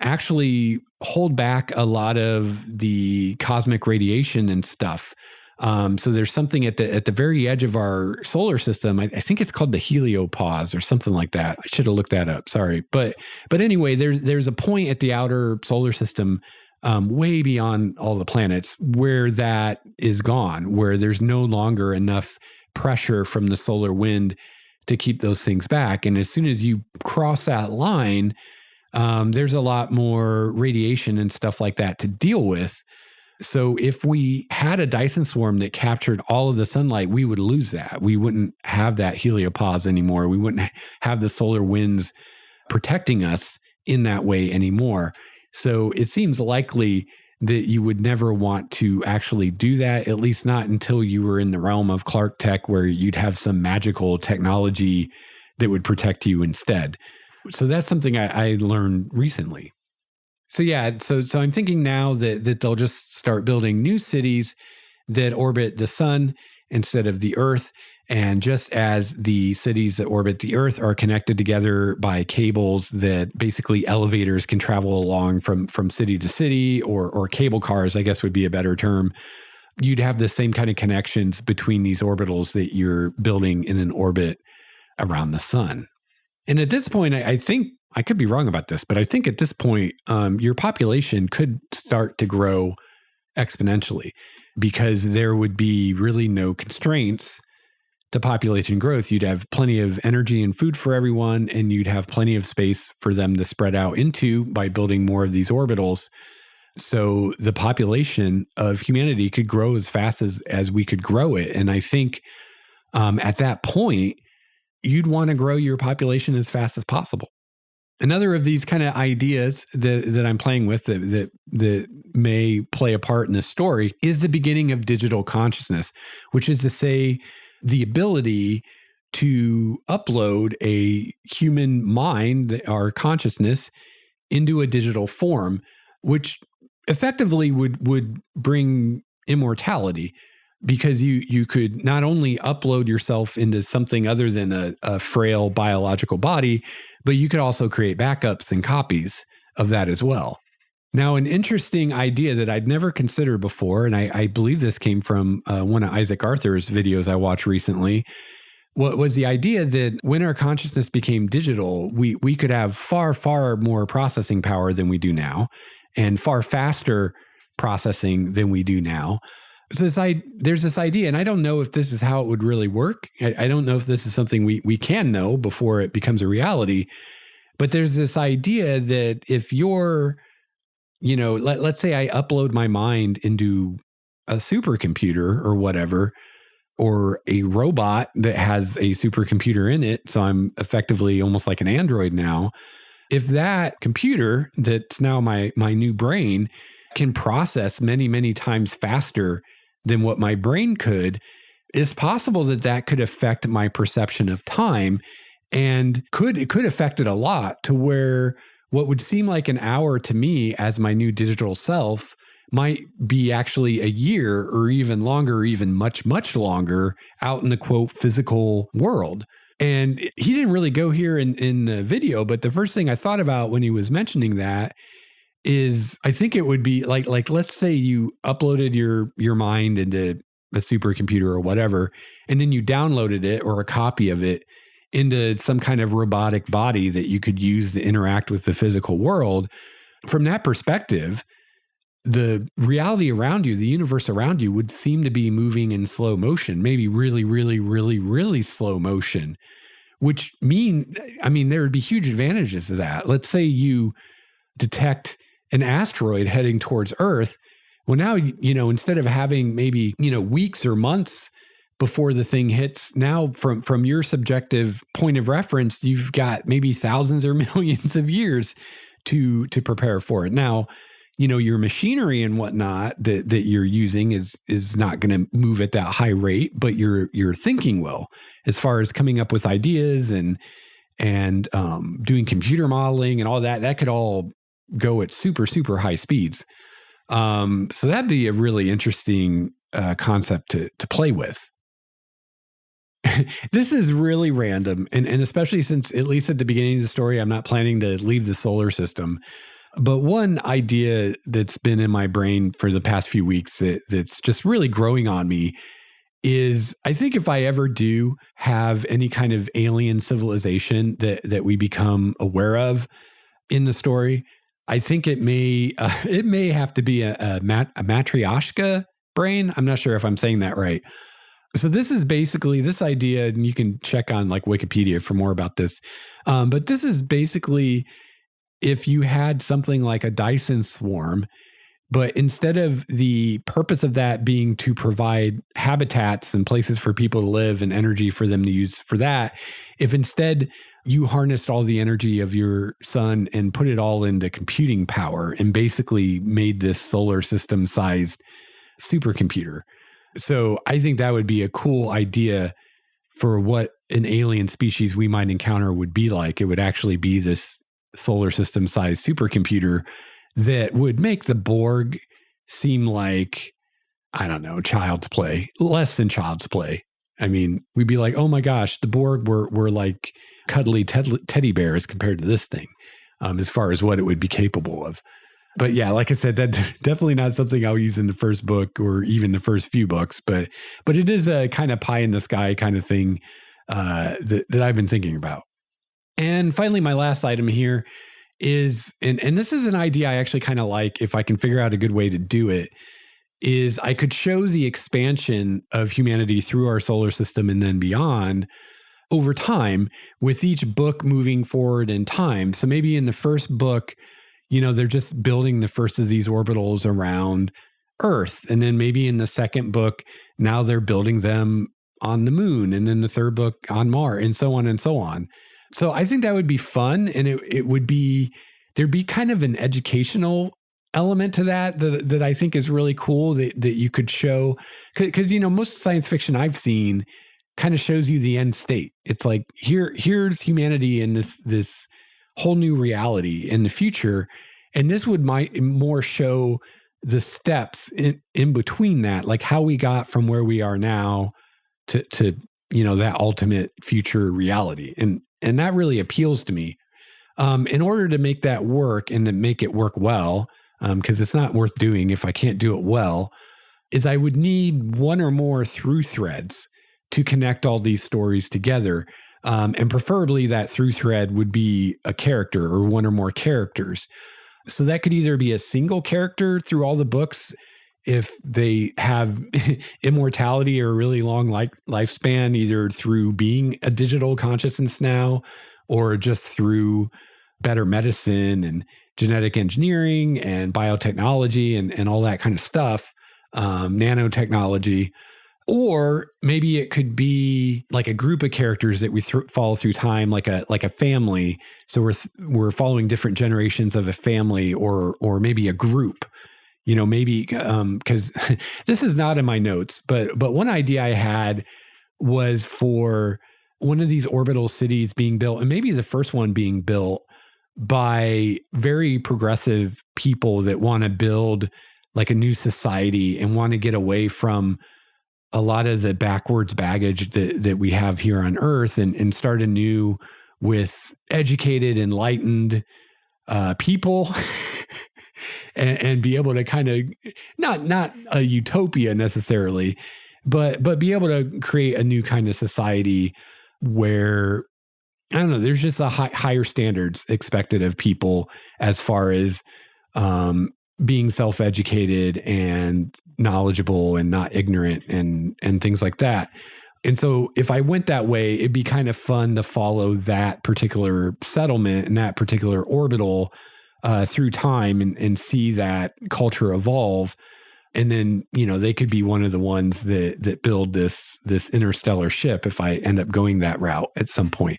[SPEAKER 1] actually hold back a lot of the cosmic radiation and stuff. So there's something at the very edge of our solar system. I think it's called the heliopause or something like that. I should have looked that up. Sorry, but anyway, there's a point at the outer solar system, way beyond all the planets, where that is gone, where there's no longer enough pressure from the solar wind to keep those things back. And as soon as you cross that line, there's a lot more radiation and stuff like that to deal with. So if we had a Dyson swarm that captured all of the sunlight, we would lose that. We wouldn't have that heliopause anymore. We wouldn't have the solar winds protecting us in that way anymore. So it seems likely that you would never want to actually do that, at least not until you were in the realm of Clark Tech, where you'd have some magical technology that would protect you instead. So that's something I learned recently. So yeah, so I'm thinking now that they'll just start building new cities that orbit the sun instead of the Earth. And just as the cities that orbit the Earth are connected together by cables that basically elevators can travel along from city to city, or cable cars, I guess would be a better term, you'd have the same kind of connections between these orbitals that you're building in an orbit around the sun. And at this point, I think, I could be wrong about this, but I think at this point, your population could start to grow exponentially, because there would be really no constraints to population growth. You'd have plenty of energy and food for everyone, and you'd have plenty of space for them to spread out into by building more of these orbitals. So the population of humanity could grow as fast as we could grow it. And I think at that point, you'd want to grow your population as fast as possible. Another of these kind of ideas that I'm playing with that may play a part in this story is the beginning of digital consciousness, which is to say the ability to upload a human mind, our consciousness, into a digital form, which effectively would bring immortality, because you could not only upload yourself into something other than a frail biological body, but you could also create backups and copies of that as well. Now, an interesting idea that I'd never considered before, and I believe this came from one of Isaac Arthur's videos I watched recently, was the idea that when our consciousness became digital, we could have far, far more processing power than we do now, and far faster processing than we do now. So there's this idea, and I don't know if this is how it would really work. I don't know if this is something we can know before it becomes a reality. But there's this idea that if you're, let's say I upload my mind into a supercomputer or whatever, or a robot that has a supercomputer in it, so I'm effectively almost like an android now. If that computer that's now my new brain can process many, many times faster than what my brain could, it's possible that could affect my perception of time, and it could affect it a lot, to where what would seem like an hour to me as my new digital self might be actually a year or even longer, or even much, much longer out in the quote physical world. And he didn't really go here in the video, but the first thing I thought about when he was mentioning that is, I think it would be like let's say you uploaded your mind into a supercomputer or whatever, and then you downloaded it, or a copy of it, into some kind of robotic body that you could use to interact with the physical world. From that perspective, the reality around you, the universe around you, would seem to be moving in slow motion, maybe really, really, really, really slow motion, which there would be huge advantages to that. Let's say you detect an asteroid heading towards Earth. Well, now, instead of having maybe, weeks or months before the thing hits, now from your subjective point of reference, you've got maybe thousands or millions of years to prepare for it. Now, your machinery and whatnot that you're using is not going to move at that high rate, but your thinking will, as far as coming up with ideas and doing computer modeling and all that. That could all go at super, super high speeds. So that'd be a really interesting concept to play with. This is really random, and especially since, at least at the beginning of the story, I'm not planning to leave the solar system. But one idea that's been in my brain for the past few weeks that's just really growing on me is, I think if I ever do have any kind of alien civilization that we become aware of in the story, I think it may have to be a matryoshka brain. I'm not sure if I'm saying that right. So this is basically this idea, and you can check on like Wikipedia for more about this. But this is basically if you had something like a Dyson Swarm, but instead of the purpose of that being to provide habitats and places for people to live and energy for them to use for that, if instead you harnessed all the energy of your sun and put it all into computing power and basically made this solar system sized supercomputer. So I think that would be a cool idea for what an alien species we might encounter would be like. It would actually be this solar system sized supercomputer that would make the Borg seem like, I don't know, child's play, less than child's play. I mean, we'd be like, oh my gosh, the Borg were like cuddly teddy bears compared to this thing, as far as what it would be capable of. But yeah, like I said, that definitely not something I'll use in the first book or even the first few books, but it is a kind of pie in the sky kind of thing that I've been thinking about. And finally, my last item here is, and this is an idea I actually kind of like, if I can figure out a good way to do it, is I could show the expansion of humanity through our solar system and then beyond over time, with each book moving forward in time. So maybe in the first book, they're just building the first of these orbitals around Earth. And then maybe in the second book, now they're building them on the moon. And then the third book on Mars, and so on and so on. So I think that would be fun. And it would be, there'd be kind of an educational element to that I think is really cool that you could show. Because, most science fiction I've seen kind of shows you the end state. It's like, here's humanity in this whole new reality in the future. And this might more show the steps in between that, like how we got from where we are now to that ultimate future reality. And that really appeals to me. In order to make that work and to make it work well, because it's not worth doing if I can't do it well, is I would need one or more through threads to connect all these stories together. And preferably that through thread would be a character or one or more characters. So that could either be a single character through all the books, if they have immortality or a really long lifespan, either through being a digital consciousness now, or just through better medicine and genetic engineering and biotechnology and all that kind of stuff, nanotechnology. Or maybe it could be like a group of characters that we follow through time, like a family. So we're following different generations of a family, or maybe a group. Maybe because this is not in my notes, but one idea I had was for one of these orbital cities being built, and maybe the first one being built by very progressive people that want to build like a new society and want to get away from a lot of the backwards baggage that we have here on Earth and start anew with educated, enlightened people and be able to kind of not a utopia necessarily, but be able to create a new kind of society where, I don't know, there's just a higher standards expected of people as far as being self-educated and knowledgeable and not ignorant and things like that. And so if I went that way, it'd be kind of fun to follow that particular settlement and that particular orbital through time and see that culture evolve. And then, they could be one of the ones that build this interstellar ship if I end up going that route at some point.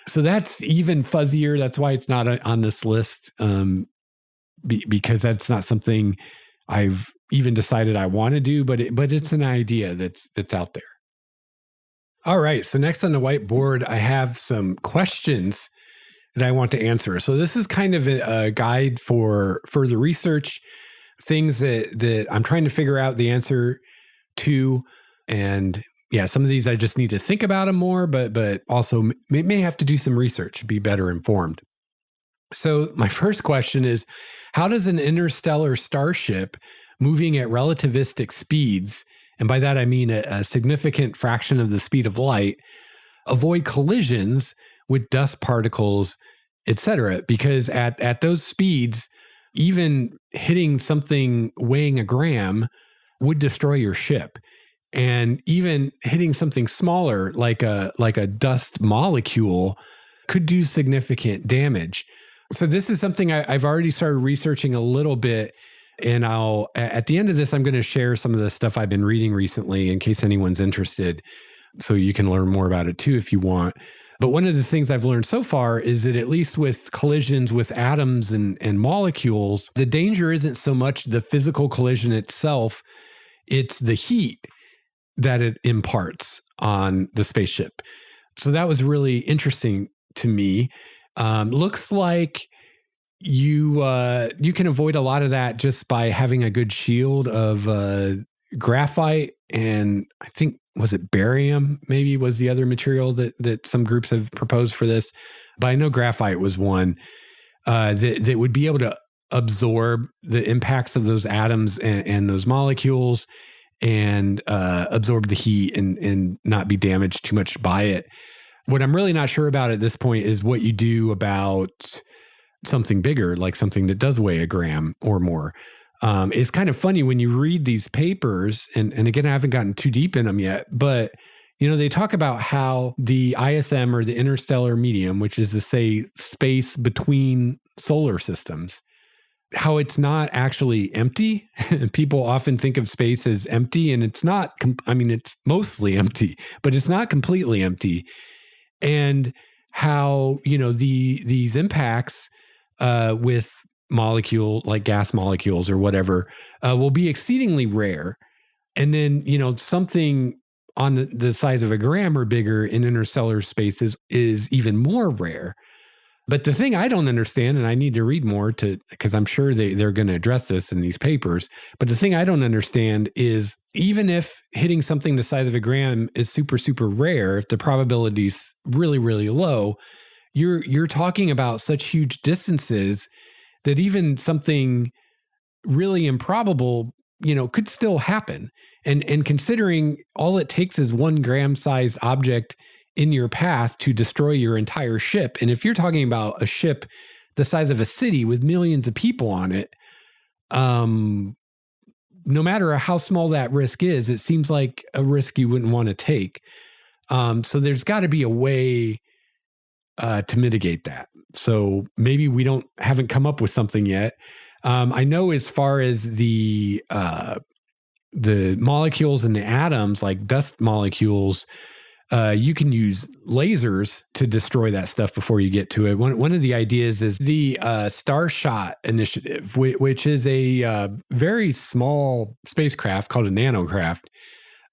[SPEAKER 1] So that's even fuzzier. That's why it's not on this list, because that's not something I've even decided I want to do, but it's an idea that's out there. All right. So next on the whiteboard, I have some questions that I want to answer. So this is kind of a guide for further research, things that I'm trying to figure out the answer to. And yeah, some of these I just need to think about them more, but also may have to do some research, be better informed. So my first question is, how does an interstellar starship moving at relativistic speeds, and by that I mean a significant fraction of the speed of light, avoid collisions with dust particles, etc.? Because at those speeds, even hitting something weighing a gram would destroy your ship. And even hitting something smaller like a dust molecule could do significant damage. So this is something I've already started researching a little bit. And at the end of this, I'm going to share some of the stuff I've been reading recently in case anyone's interested. So you can learn more about it too if you want. But one of the things I've learned so far is that at least with collisions with atoms and molecules, the danger isn't so much the physical collision itself, it's the heat that it imparts on the spaceship. So that was really interesting to me. Looks like you can avoid a lot of that just by having a good shield of graphite, and I think, was it barium maybe was the other material that some groups have proposed for this, but I know graphite was one that would be able to absorb the impacts of those atoms and those molecules and absorb the heat and not be damaged too much by it. What I'm really not sure about at this point is what you do about something bigger, like something that does weigh a gram or more. It's kind of funny when you read these papers, and again, I haven't gotten too deep in them yet, but they talk about how the ISM, or the interstellar medium, which is to say space between solar systems, how it's not actually empty. People often think of space as empty, and it's not. It's mostly empty, but it's not completely empty. And how these impacts with like gas molecules or whatever will be exceedingly rare, and then something on the size of a gram or bigger in interstellar spaces is even more rare. But the thing I don't understand, and I need to read more because I'm sure they're going to address this in these papers, but the thing I don't understand is, even if hitting something the size of a gram is super, super rare, if the probability's really, really low, you're talking about such huge distances that even something really improbable, could still happen. And considering all it takes is 1 gram-sized object in your path to destroy your entire ship. And if you're talking about a ship the size of a city with millions of people on it, no matter how small that risk is, it seems like a risk you wouldn't want to take. So there's got to be a way to mitigate that. So maybe we haven't come up with something yet. I know as far as the molecules and the atoms, like dust molecules, you can use lasers to destroy that stuff before you get to it. One of the ideas is the Starshot Initiative, which is a very small spacecraft called a nanocraft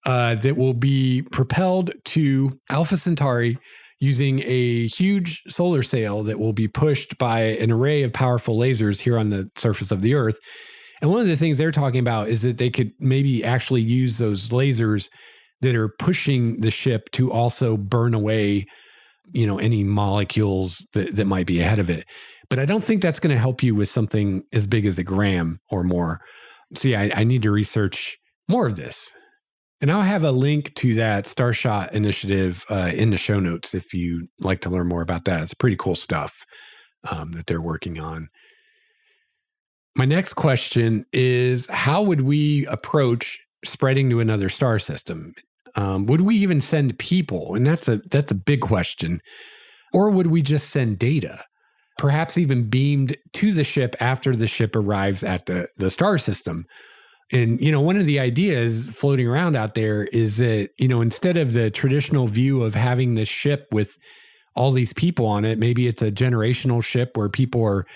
[SPEAKER 1] that will be propelled to Alpha Centauri using a huge solar sail that will be pushed by an array of powerful lasers here on the surface of the Earth. And one of the things they're talking about is that they could maybe actually use those lasers that are pushing the ship to also burn away, any molecules that might be ahead of it. But I don't think that's going to help you with something as big as a gram or more. So yeah, I need to research more of this. And I'll have a link to that Starshot Initiative in the show notes if you'd like to learn more about that. It's pretty cool stuff that they're working on. My next question is, how would we approach spreading to another star system? Would we even send people? And that's a big question. Or would we just send data, perhaps even beamed to the ship after the ship arrives at the star system? And, one of the ideas floating around out there is that, instead of the traditional view of having this ship with all these people on it. Maybe it's a generational ship where people are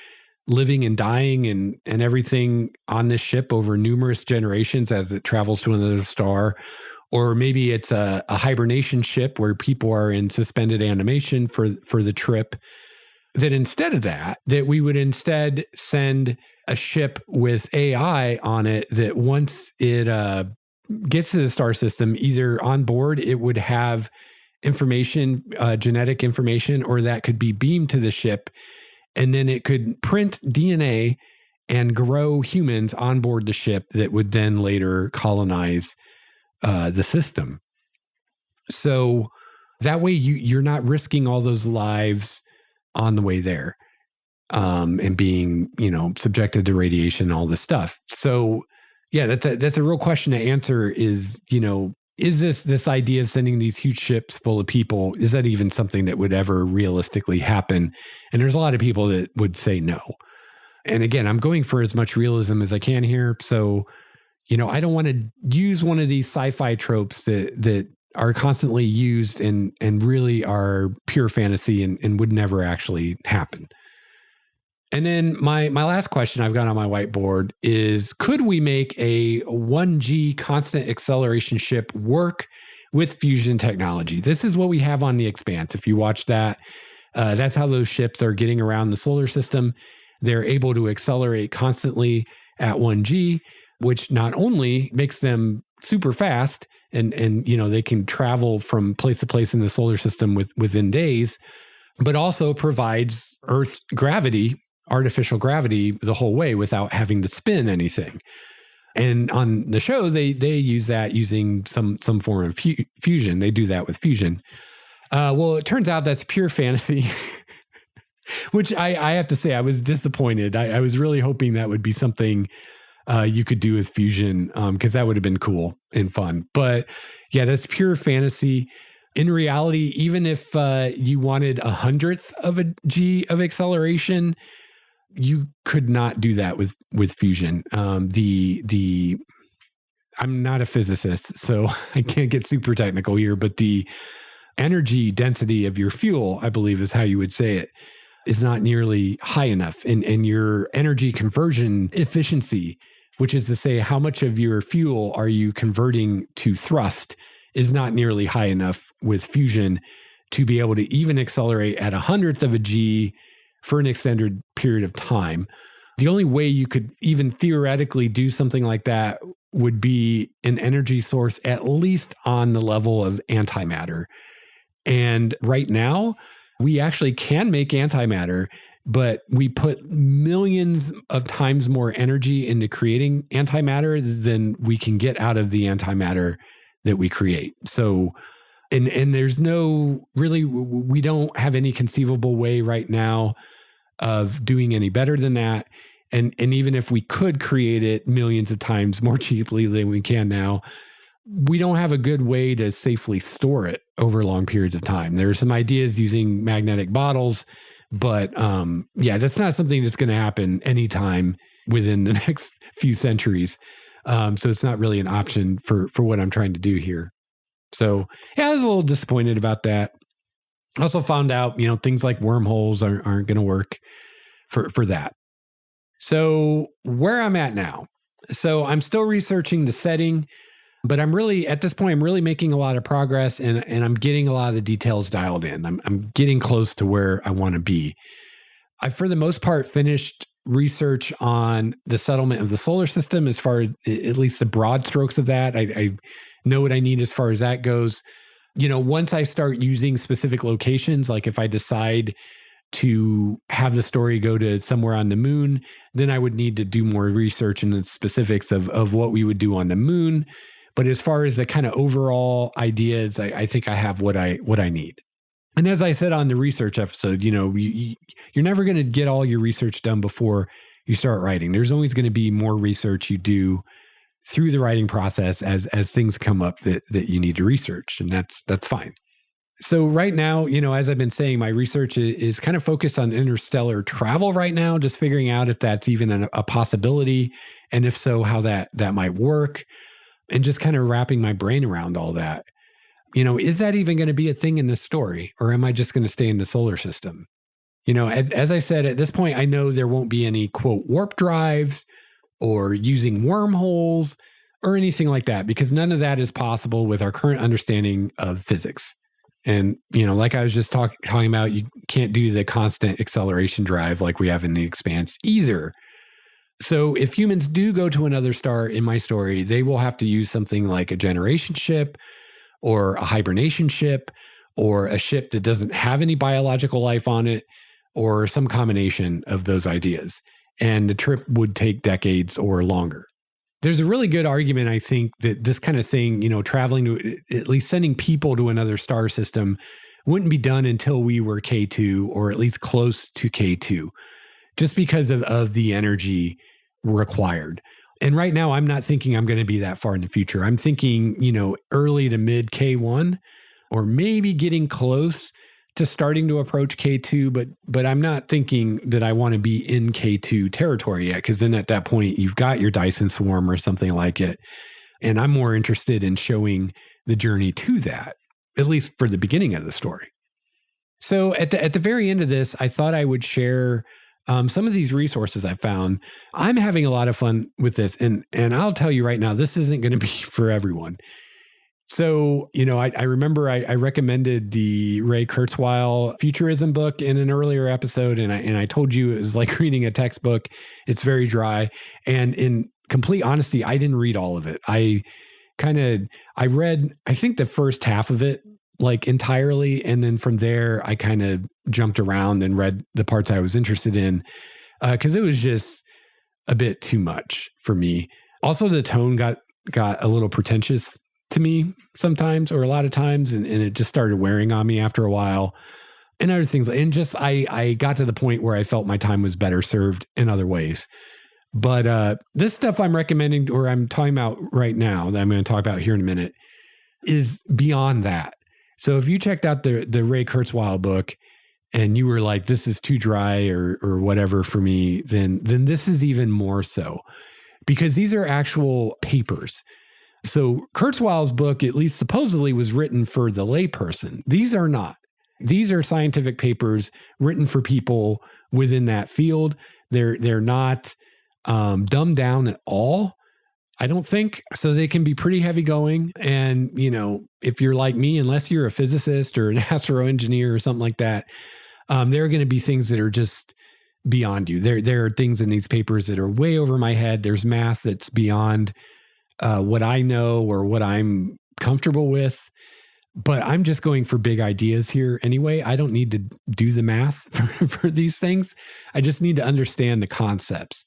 [SPEAKER 1] living and dying and everything on this ship over numerous generations as it travels to another star. Or maybe it's a hibernation ship where people are in suspended animation for the trip. That instead of that we would instead send a ship with AI on it that once it gets to the star system, either on board it would have information, genetic information, or that could be beamed to the ship. And then it could print DNA and grow humans on board the ship that would then later colonize the system. So that way you're not risking all those lives on the way there, and being, subjected to radiation and all this stuff. So yeah, that's a real question to answer is, is this idea of sending these huge ships full of people, is that even something that would ever realistically happen? And there's a lot of people that would say no. And again, I'm going for as much realism as I can here. So, I don't want to use one of these sci-fi tropes that are constantly used and really are pure fantasy and would never actually happen. And then my last question I've got on my whiteboard is, could we make a 1G constant acceleration ship work with fusion technology? This is what we have on The Expanse. If you watch that, that's how those ships are getting around the solar system. They're able to accelerate constantly at 1G, which not only makes them super fast and they can travel from place to place in the solar system within days, but also provides Earth gravity, artificial gravity, the whole way without having to spin anything. And on the show, they use that using some form of fusion. They do that with fusion. Well, it turns out that's pure fantasy, which I have to say, I was disappointed. I was really hoping that would be something you could do with fusion, because that would have been cool and fun. But yeah, that's pure fantasy. In reality, even if you wanted 100th of a G of acceleration, you could not do that with fusion. I'm not a physicist, so I can't get super technical here, but the energy density of your fuel, I believe is how you would say it, is not nearly high enough. And your energy conversion efficiency, which is to say how much of your fuel are you converting to thrust, is not nearly high enough with fusion to be able to even accelerate at 100th of a G for an extended period of time. The only way you could even theoretically do something like that would be an energy source at least on the level of antimatter. And right now, we actually can make antimatter, but we put millions of times more energy into creating antimatter than we can get out of the antimatter that we create. So, and there's no really, we don't have any conceivable way right now of doing any better than that. And even if we could create it millions of times more cheaply than we can now, we don't have a good way to safely store it over long periods of time. There are some ideas using magnetic bottles, but yeah, that's not something that's going to happen anytime within the next few centuries. So it's not really an option for what I'm trying to do here. So yeah, I was a little disappointed about that. I also found out, things like wormholes aren't going to work for that. So where I'm at now. So I'm still researching the setting, but I'm really, at this point, I'm really making a lot of progress and I'm getting a lot of the details dialed in. I'm getting close to where I want to be. I, for the most part, finished research on the settlement of the solar system as far as at least the broad strokes of that. I know what I need as far as that goes. Once I start using specific locations, like if I decide to have the story go to somewhere on the moon, then I would need to do more research in the specifics of what we would do on the moon. But as far as the kind of overall ideas, I think I have what I need. And as I said on the research episode, you're never going to get all your research done before you start writing. There's always going to be more research you do through the writing process as things come up that you need to research, and that's fine. So right now, as I've been saying, my research is kind of focused on interstellar travel right now, just figuring out if that's even a possibility, and if so, how that might work, and just kind of wrapping my brain around all that. Is that even going to be a thing in this story, or am I just going to stay in the solar system? As I said, at this point, I know there won't be any, quote, warp drives or using wormholes or anything like that, because none of that is possible with our current understanding of physics. And, like I was just talking about, you can't do the constant acceleration drive like we have in The Expanse either. So if humans do go to another star in my story, they will have to use something like a generation ship or a hibernation ship or a ship that doesn't have any biological life on it, or some combination of those ideas. And the trip would take decades or longer. There's a really good argument, I think, that this kind of thing, traveling to, at least sending people to another star system, wouldn't be done until we were K2 or at least close to K2, just because of the energy required. And right now, I'm not thinking I'm going to be that far in the future. I'm thinking, early to mid K1, or maybe getting close to starting to approach K2, but I'm not thinking that I want to be in K2 territory yet, because then at that point, you've got your Dyson Swarm or something like it. And I'm more interested in showing the journey to that, at least for the beginning of the story. So at the very end of this, I thought I would share some of these resources I found. I'm having a lot of fun with this. And I'll tell you right now, this isn't going to be for everyone. So, I remember I recommended the Ray Kurzweil Futurism book in an earlier episode, and I told you it was like reading a textbook. It's very dry. And in complete honesty, I didn't read all of it. I read, I think, the first half of it like entirely. And then from there, I kind of jumped around and read the parts I was interested in, because it was just a bit too much for me. Also, the tone got a little pretentious to me sometimes, or a lot of times, and it just started wearing on me after a while, and other things. And just, I got to the point where I felt my time was better served in other ways. But this stuff I'm recommending, or I'm talking about right now, that I'm going to talk about here in a minute, is beyond that. So if you checked out the Ray Kurzweil book and you were like, this is too dry or whatever for me, then this is even more so, because these are actual papers. So Kurzweil's book, at least supposedly, was written for the layperson. These are not. These are scientific papers written for people within that field. They're not dumbed down at all, I don't think. So they can be pretty heavy going. And, if you're like me, unless you're a physicist or an astroengineer or something like that, there are going to be things that are just beyond you. There are things in these papers that are way over my head. There's math that's beyond what I know or what I'm comfortable with, but I'm just going for big ideas here anyway. I don't need to do the math for these things. I just need to understand the concepts.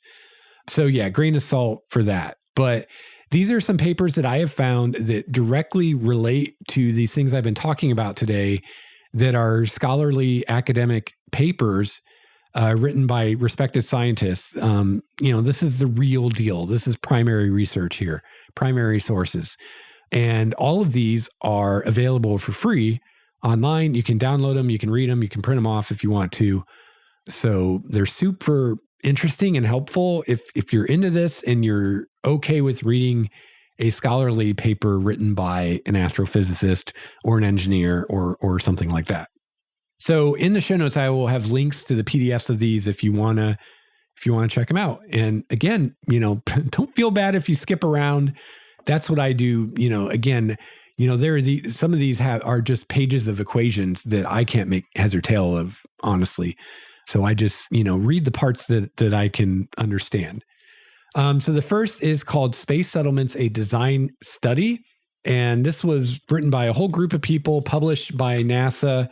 [SPEAKER 1] So yeah, grain of salt for that. But these are some papers that I have found that directly relate to these things I've been talking about today, that are scholarly academic papers written by respected scientists. This is the real deal. This is primary research here, primary sources. And all of these are available for free online. You can download them, you can read them, you can print them off if you want to. So they're super interesting and helpful if you're into this and you're okay with reading a scholarly paper written by an astrophysicist or an engineer or something like that. So in the show notes, I will have links to the PDFs of these if you want to check them out. And again, don't feel bad if you skip around. That's what I do. Again, there are some of these are just pages of equations that I can't make heads or tail of, honestly. So I just, read the parts that I can understand. So the first is called Space Settlements, a Design Study. And this was written by a whole group of people, published by NASA.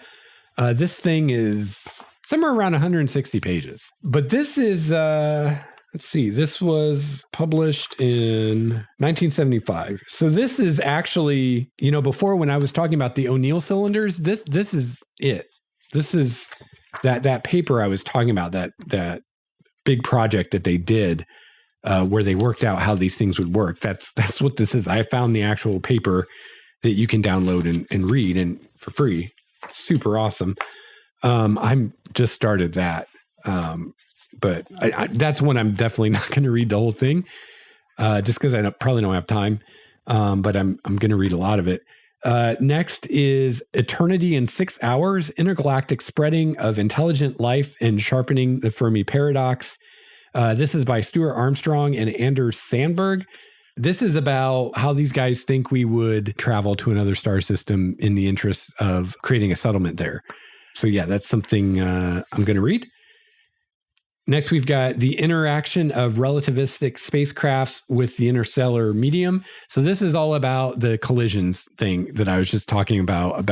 [SPEAKER 1] This thing is somewhere around 160 pages. But this is, this was published in 1975. So this is actually, before, when I was talking about the O'Neill cylinders, this is it. This is that paper I was talking about, that big project that they did, where they worked out how these things would work. That's what this is. I found the actual paper that you can download and read, and for free. Super awesome. I'm just started that. But that's one I'm definitely not going to read the whole thing, just because I probably don't have time. But I'm going to read a lot of it. Next is Eternity in 6 Hours, Intergalactic Spreading of Intelligent Life and Sharpening the Fermi Paradox. This is by Stuart Armstrong and Anders Sandberg. This is about how these guys think we would travel to another star system in the interest of creating a settlement there. So yeah, that's something I'm going to read. Next, we've got the interaction of relativistic spacecrafts with the interstellar medium. So this is all about the collisions thing that I was just talking about,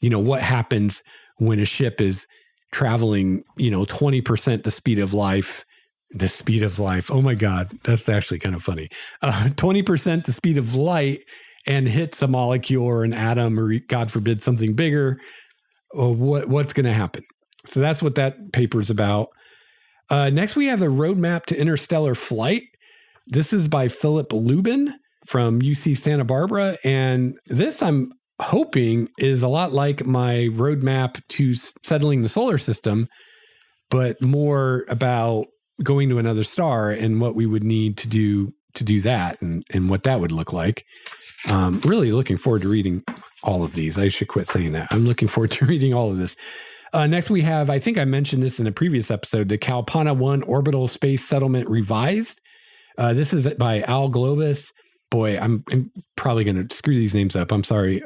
[SPEAKER 1] what happens when a ship is traveling, 20% the speed of life. The speed of life. Oh my God, that's actually kind of funny. 20% the speed of light and hits a molecule or an atom or, God forbid, something bigger. What's going to happen? So that's what that paper is about. Next, we have a roadmap to interstellar flight. This is by Philip Lubin from UC Santa Barbara. And this, I'm hoping, is a lot like my roadmap to settling the solar system, but more about going to another star and what we would need to do that and what that would look like. Really looking forward to reading all of these. I should quit saying that. I'm looking forward to reading all of this. Next, we have, I think I mentioned this in a previous episode, the Kalpana 1 Orbital Space Settlement Revised. This is by Al Globus. Boy, I'm probably going to screw these names up. I'm sorry.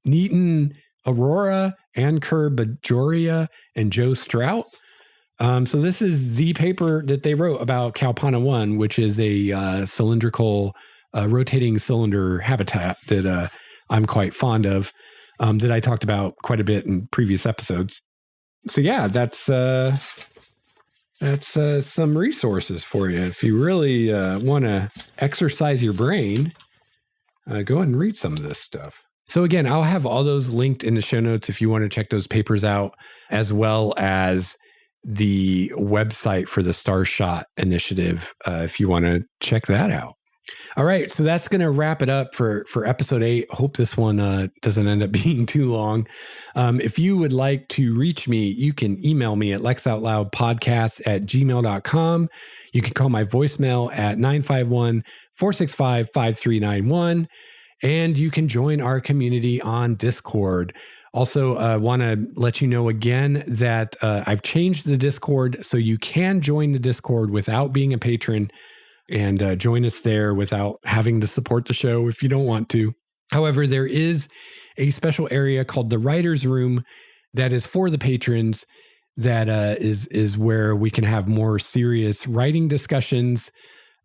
[SPEAKER 1] Neaton Aurora, Ankur Bajoria, and Joe Strout. So this is the paper that they wrote about Kalpana 1, which is a cylindrical rotating cylinder habitat that I'm quite fond of, that I talked about quite a bit in previous episodes. So yeah, that's some resources for you. If you really want to exercise your brain, go ahead and read some of this stuff. So again, I'll have all those linked in the show notes if you want to check those papers out, as well as the website for the Starshot Initiative, if you want to check that out. All right, so that's going to wrap it up for episode 8. Hope this one doesn't end up being too long. If you would like to reach me, you can email me at lexoutloudpodcast@gmail.com. You can call my voicemail at 951-465-5391. And you can join our community on Discord. Also, want to let you know again that I've changed the Discord so you can join the Discord without being a patron and join us there without having to support the show if you don't want to. However, there is a special area called the Writer's Room that is for the patrons that is where we can have more serious writing discussions,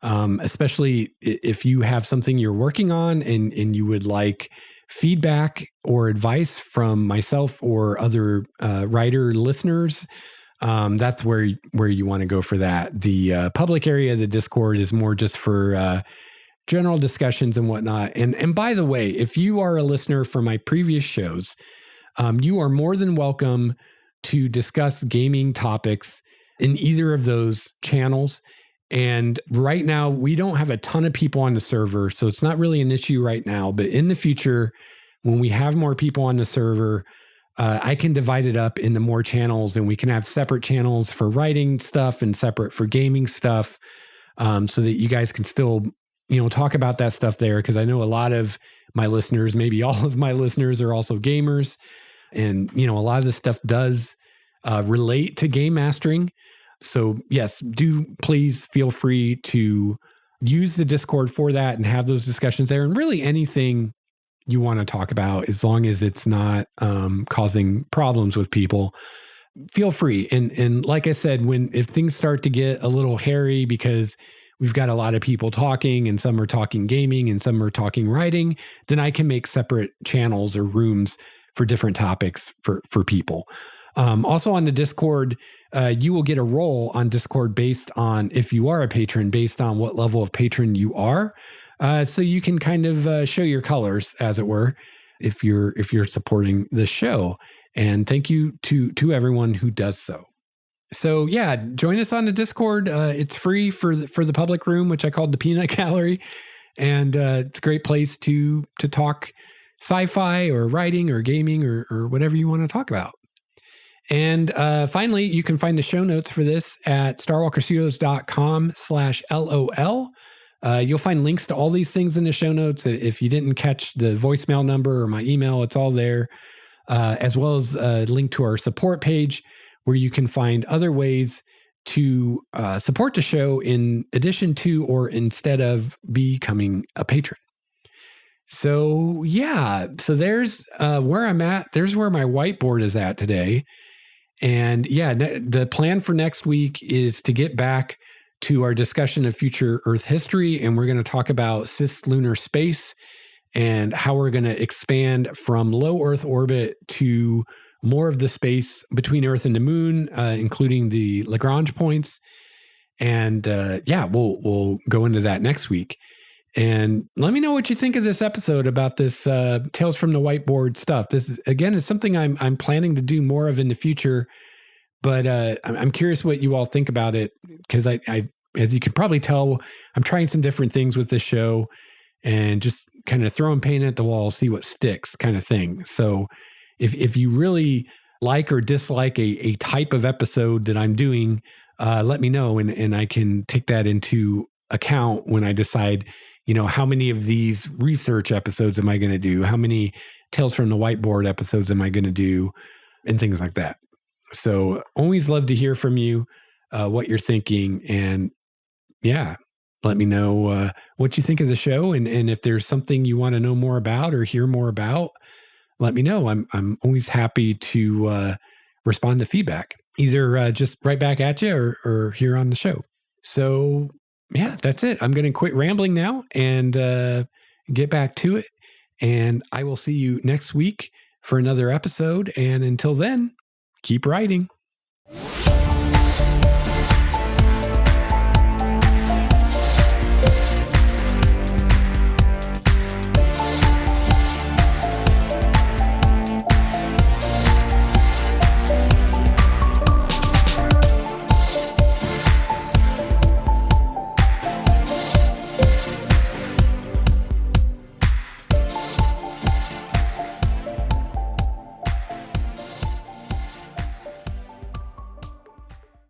[SPEAKER 1] especially if you have something you're working on and you would like feedback or advice from myself or other writer listeners. That's where you want to go for that. The public area, the Discord, is more just for general discussions and whatnot. And by the way, if you are a listener for my previous shows, you are more than welcome to discuss gaming topics in either of those channels. And right now, we don't have a ton of people on the server, so it's not really an issue right now. But in the future, when we have more people on the server, I can divide it up into more channels, and we can have separate channels for writing stuff and separate for gaming stuff, so that you guys can still, talk about that stuff there. Because I know a lot of my listeners, maybe all of my listeners, are also gamers, and a lot of this stuff does relate to game mastering. So yes, do please feel free to use the Discord for that and have those discussions there, and really anything you want to talk about, as long as it's not causing problems with people, feel free. And like I said, if things start to get a little hairy because we've got a lot of people talking and some are talking gaming and some are talking writing, then I can make separate channels or rooms for different topics for people. Also on the Discord, you will get a role on Discord based on, if you are a patron, based on what level of patron you are. So you can kind of show your colors, as it were, if you're supporting the show. And thank you to everyone who does so. So yeah, join us on the Discord. It's free for the public room, which I called the Peanut Gallery, and it's a great place to talk sci-fi or writing or gaming or whatever you want to talk about. And finally, you can find the show notes for this at starwalkerstudios.com/LOL. You'll find links to all these things in the show notes. If you didn't catch the voicemail number or my email, it's all there, as well as a link to our support page where you can find other ways to support the show in addition to or instead of becoming a patron. So so there's where I'm at. There's where my whiteboard is at today. And the plan for next week is to get back to our discussion of future Earth history. And we're going to talk about cislunar space and how we're going to expand from low Earth orbit to more of the space between Earth and the moon, including the Lagrange points. And we'll go into that next week. And let me know what you think of this episode about this Tales from the Whiteboard stuff. This is, again, is something I'm planning to do more of in the future. But I'm curious what you all think about it, because I, as you can probably tell, I'm trying some different things with this show and just kind of throwing paint at the wall, see what sticks kind of thing. So if you really like or dislike a type of episode that I'm doing, let me know, and I can take that into account when I decide, how many of these research episodes am I going to do? How many Tales from the Whiteboard episodes am I going to do? And things like that. So always love to hear from you, what you're thinking. And let me know what you think of the show. And if there's something you want to know more about or hear more about, let me know. I'm always happy to respond to feedback, either just right back at you or here on the show. So that's it. I'm going to quit rambling now and get back to it. And I will see you next week for another episode. And until then, keep writing.